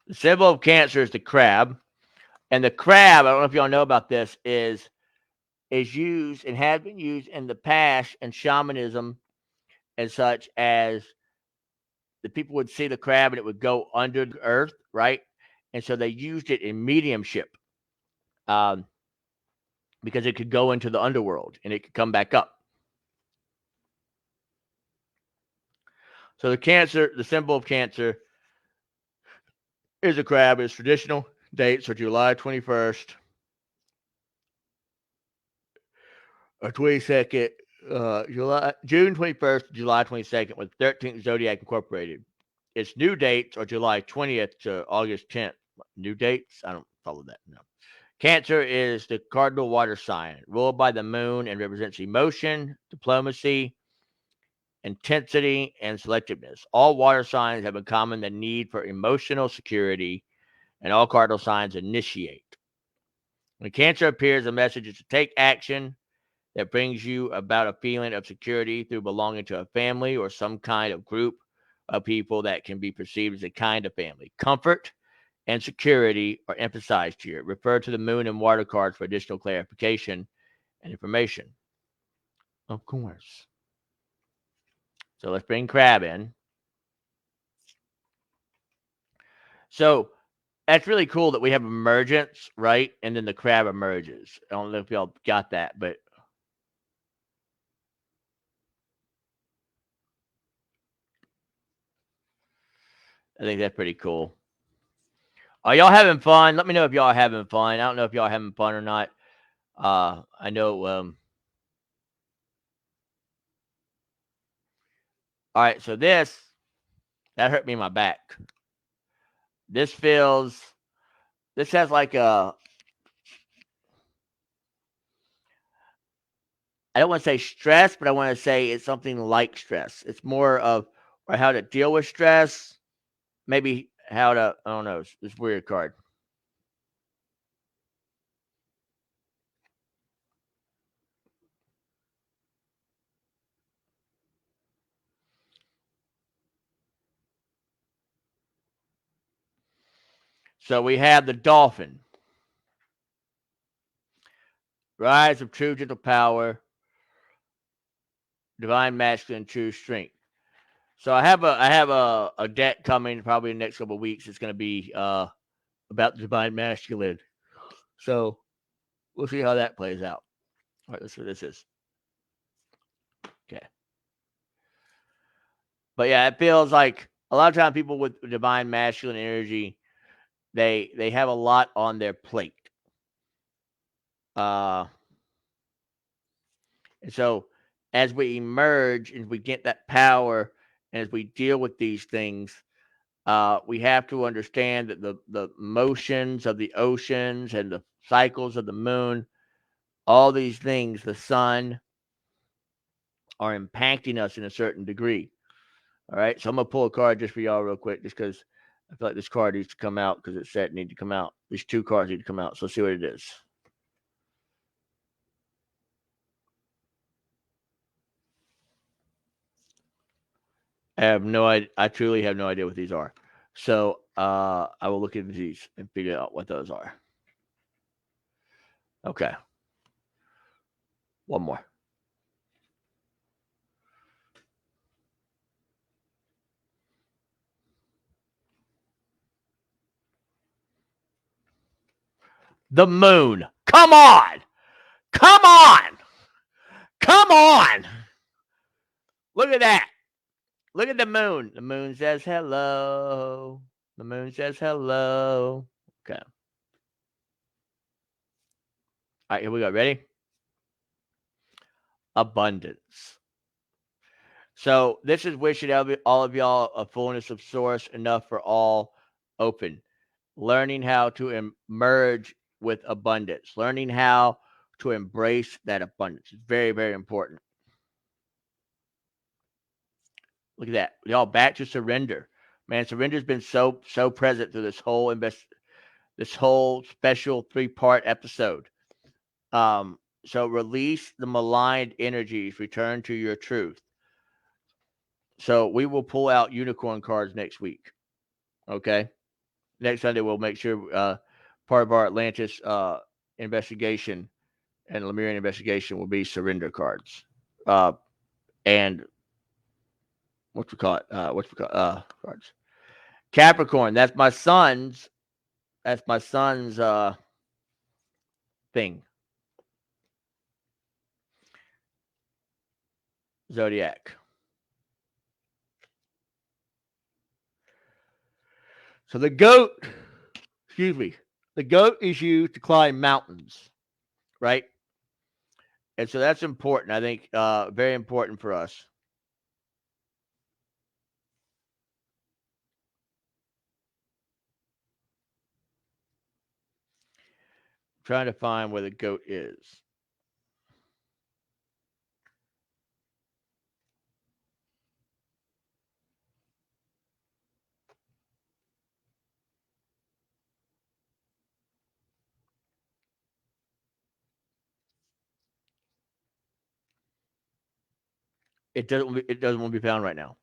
The symbol of Cancer is the crab. And the crab, I don't know if y'all know about this, is used and had been used in the past in shamanism and such as the people would see the crab and it would go under the earth, right? And so they used it in mediumship um, because it could go into the underworld and it could come back up. So the symbol of Cancer is a crab. Its traditional dates are July 21st or 22nd, June 21st, July 22nd, with 13th Zodiac Incorporated. Its new dates are July 20th to August 10th. New dates? I don't follow that. No. Cancer is the cardinal water sign, ruled by the moon and represents emotion, diplomacy, intensity, and selectiveness. All water signs have in common the need for emotional security, and all cardinal signs initiate. When Cancer appears, the message is to take action that brings you about a feeling of security through belonging to a family or some kind of group of people that can be perceived as a kind of family. Comfort and security are emphasized here. Refer to the moon and water cards for additional clarification and information. Of course. So let's bring crab in. So that's really cool that we have emergence, right? And then the crab emerges. I don't know if y'all got that, but I think that's pretty cool. Are y'all having fun? Let me know if y'all are having fun. I don't know if y'all are having fun or not. I know. All right, so that hurt me in my back. This has like a, I don't want to say stress, but I want to say it's something like stress. It's more of or how to deal with stress, maybe how to, I don't know, it's weird card. So we have the dolphin. Rise of true gentle power, divine masculine, true strength. So I have a deck coming probably in the next couple of weeks. It's going to be about the divine masculine. So we'll see how that plays out. All right, let's see what this is. Okay. But yeah, it feels like a lot of times people with divine masculine energy, they have a lot on their plate. And so as we emerge and we get that power and as we deal with these things, we have to understand that the motions of the oceans and the cycles of the moon, all these things, the sun, are impacting us in a certain degree. All right. So I'm going to pull a card just for y'all real quick, just because I feel like this card needs to come out because it said it need to come out. These two cards need to come out. So let's see what it is. I truly have no idea what these are. So I will look into these and figure out what those are. Okay. One more. The moon. Come on. Come on. Come on. Look at that. Look at the moon. The moon says hello. The moon says hello. Okay. All right, here we go. Ready? Abundance. So this is wishing all of y'all a fullness of source, enough for all, open. Learning how to emerge with abundance. Learning how to embrace that abundance. It's very, very important. Look at that. Y'all back to surrender. Man, surrender's been so present through this whole special 3-part episode. So release the maligned energies, return to your truth. So we will pull out unicorn cards next week. Okay. Next Sunday we'll make sure part of our Atlantis investigation and Lemurian investigation will be surrender cards. And what's we call it? Cards. Capricorn, that's my son's thing. Zodiac. So the goat, the goat is used to climb mountains, right? And so that's important. I think very important for us. I'm trying to find where the goat is. It doesn't want to be found right now.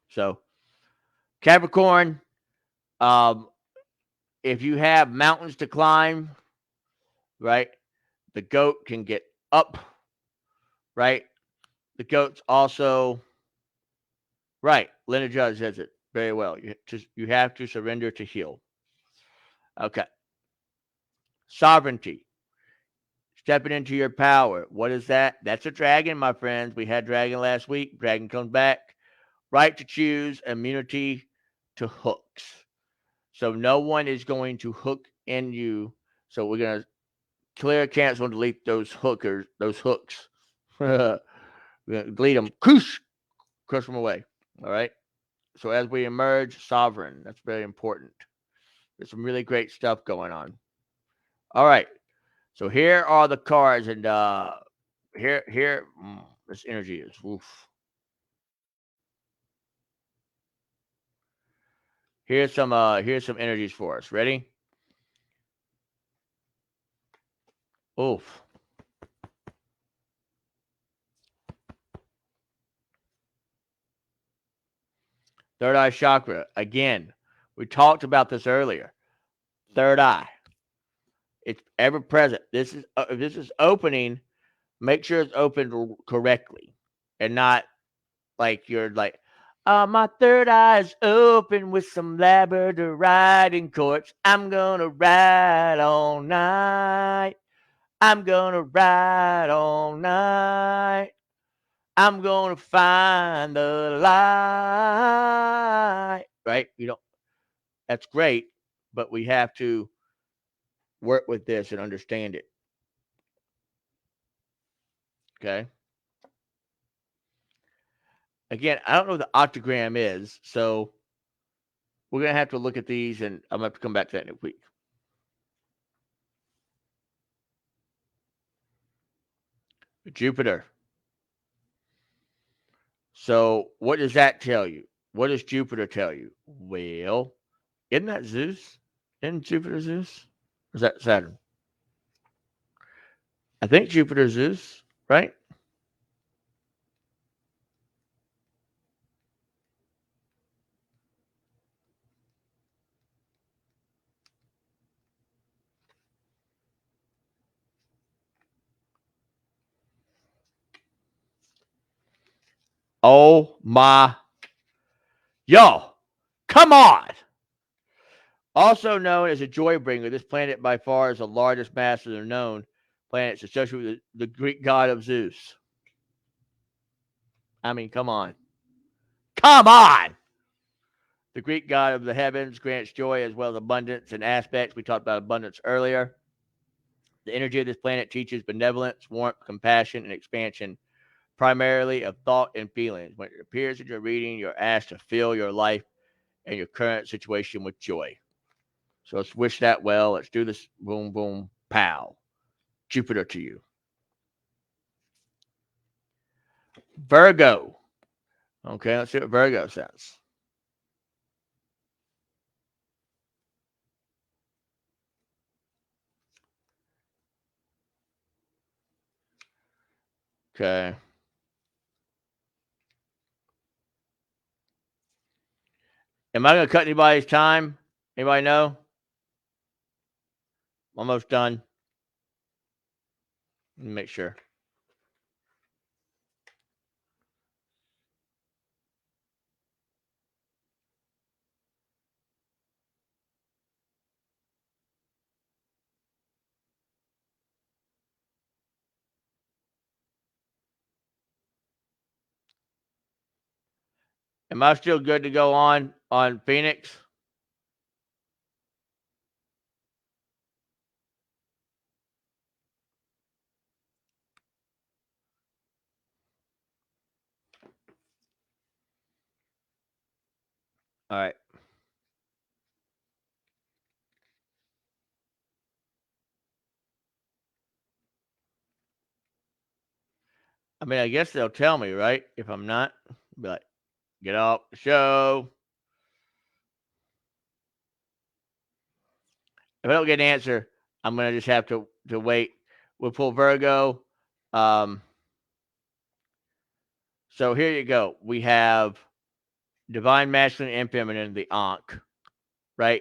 So Capricorn, if you have mountains to climb, right, the goat can get up, right? The goat's also right. Linda Judge says it very well. You have to surrender to heal. Okay. Sovereignty. Stepping into your power. What is that? That's a dragon, my friends. We had dragon last week. Dragon comes back. Right to choose, immunity to hooks. So no one is going to hook in you. So we're gonna clear, cancel, and delete those hooks. We're gonna delete them. Crush them away. All right. So as we emerge sovereign, that's very important. There's some really great stuff going on. All right. So here are the cards, and this energy is oof. Here's some energies for us. Ready? Oof. Third eye chakra. Again, we talked about this earlier. Third eye. It's ever present. If this is opening, make sure it's opened correctly, and not like you're like, my third eye is open with some Labrador riding course. I'm gonna ride all night. I'm gonna ride all night. I'm gonna find the light. Right? You know, that's great, but we have to work with this and understand it. Okay. Again, I don't know what the octagram is, so we're gonna have to look at these, and I'm gonna have to come back to that in a week. Jupiter. So, what does that tell you? What does Jupiter tell you? Well, isn't that Zeus? Isn't Jupiter Zeus? Or is that Saturn? I think Jupiter Zeus, right? Oh my, y'all, come on! Also known as a joy bringer, this planet by far is the largest mass of the known planets associated with the Greek god of Zeus. I mean, come on. Come on! The Greek god of the heavens grants joy as well as abundance and aspects. We talked about abundance earlier. The energy of this planet teaches benevolence, warmth, compassion, and expansion, primarily of thought and feelings. When it appears in your reading, you're asked to fill your life and your current situation with joy. So let's wish that well. Let's do this. Boom, boom, pow. Jupiter to you. Virgo. Okay, let's see what Virgo says. Okay. Am I going to cut anybody's time? Anybody know? Almost done. Let me make sure. Am I still good to go on Phoenix? All right. I mean, I guess they'll tell me, right? If I'm not, be like, get off the show. If I don't get an answer, I'm gonna just have to wait. We'll pull Virgo. Um, so here you go. We have divine masculine and feminine, the Ankh, right?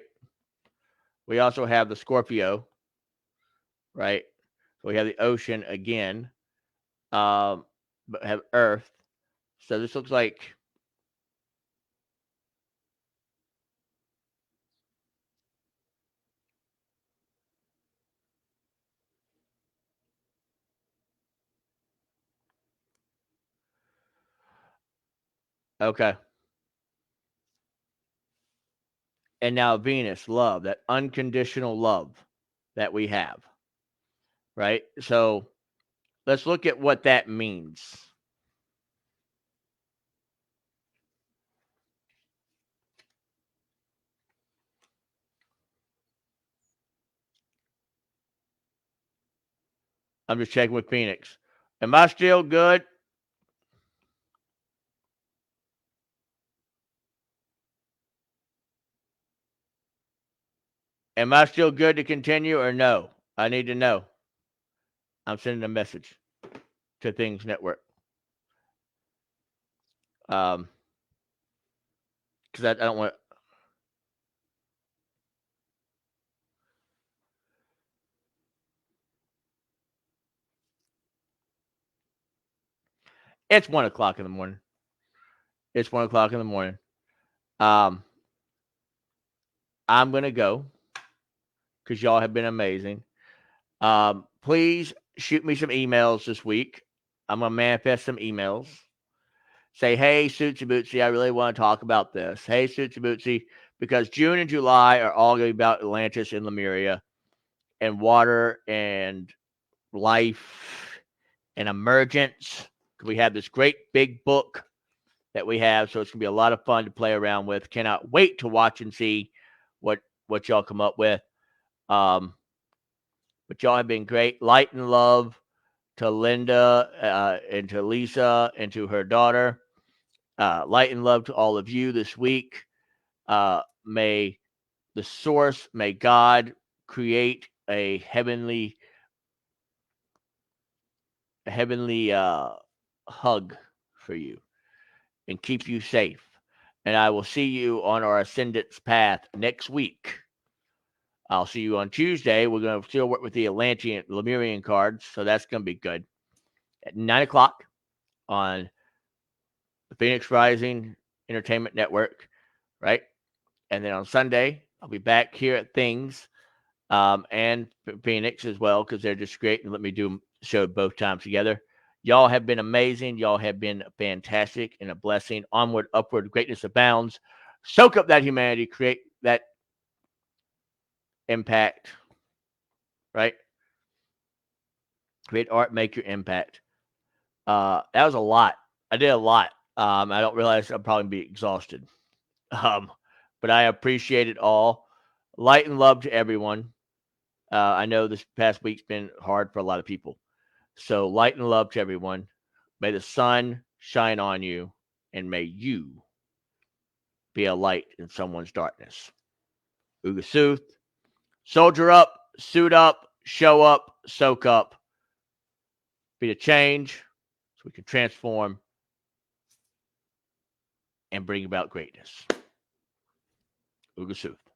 We also have the Scorpio, right? So we have the ocean again, but have Earth. So this looks like okay. and now Venus, love, that unconditional love that we have, right? So let's look at what that means. I'm just checking with Phoenix. Am I still good? Am I still good to continue or no? I need to know. I'm sending a message to Things Network. Because I don't want. It's 1:00 in the morning. It's 1:00 in the morning. I'm gonna go because y'all have been amazing. Please shoot me some emails this week. I'm gonna manifest some emails. Say, hey, Suitsy Bootsy, I really want to talk about this. Hey, Suitsy Bootsy, because June and July are all going to be about Atlantis and Lemuria and water and life and emergence. We have this great big book that we have, so it's going to be a lot of fun to play around with. Cannot wait to watch and see what y'all come up with. But y'all have been great. Light and love to Linda and to Lisa and to her daughter. Light and love to all of you this week. May the source, may God create a heavenly hug for you and keep you safe. And I will see you on our ascendance path next week. I'll see you on Tuesday. We're going to still work with the Atlantean Lemurian cards, so that's going to be good. At 9:00 on the Phoenix Rising Entertainment Network, right? And then on Sunday, I'll be back here at Things and Phoenix as well because they're just great and let me do show both times together. Y'all have been amazing. Y'all have been fantastic and a blessing. Onward, upward, greatness abounds. Soak up that humanity, create that impact, right? Create art, make your impact. That was a lot. I did a lot. I don't realize I'll probably be exhausted. But I appreciate it all. Light and love to everyone. I know this past week's been hard for a lot of people. So light and love to everyone. May the sun shine on you, and may you be a light in someone's darkness. Uga Sooth, soldier up, suit up, show up, soak up. Be the change so we can transform and bring about greatness. Uga Sooth.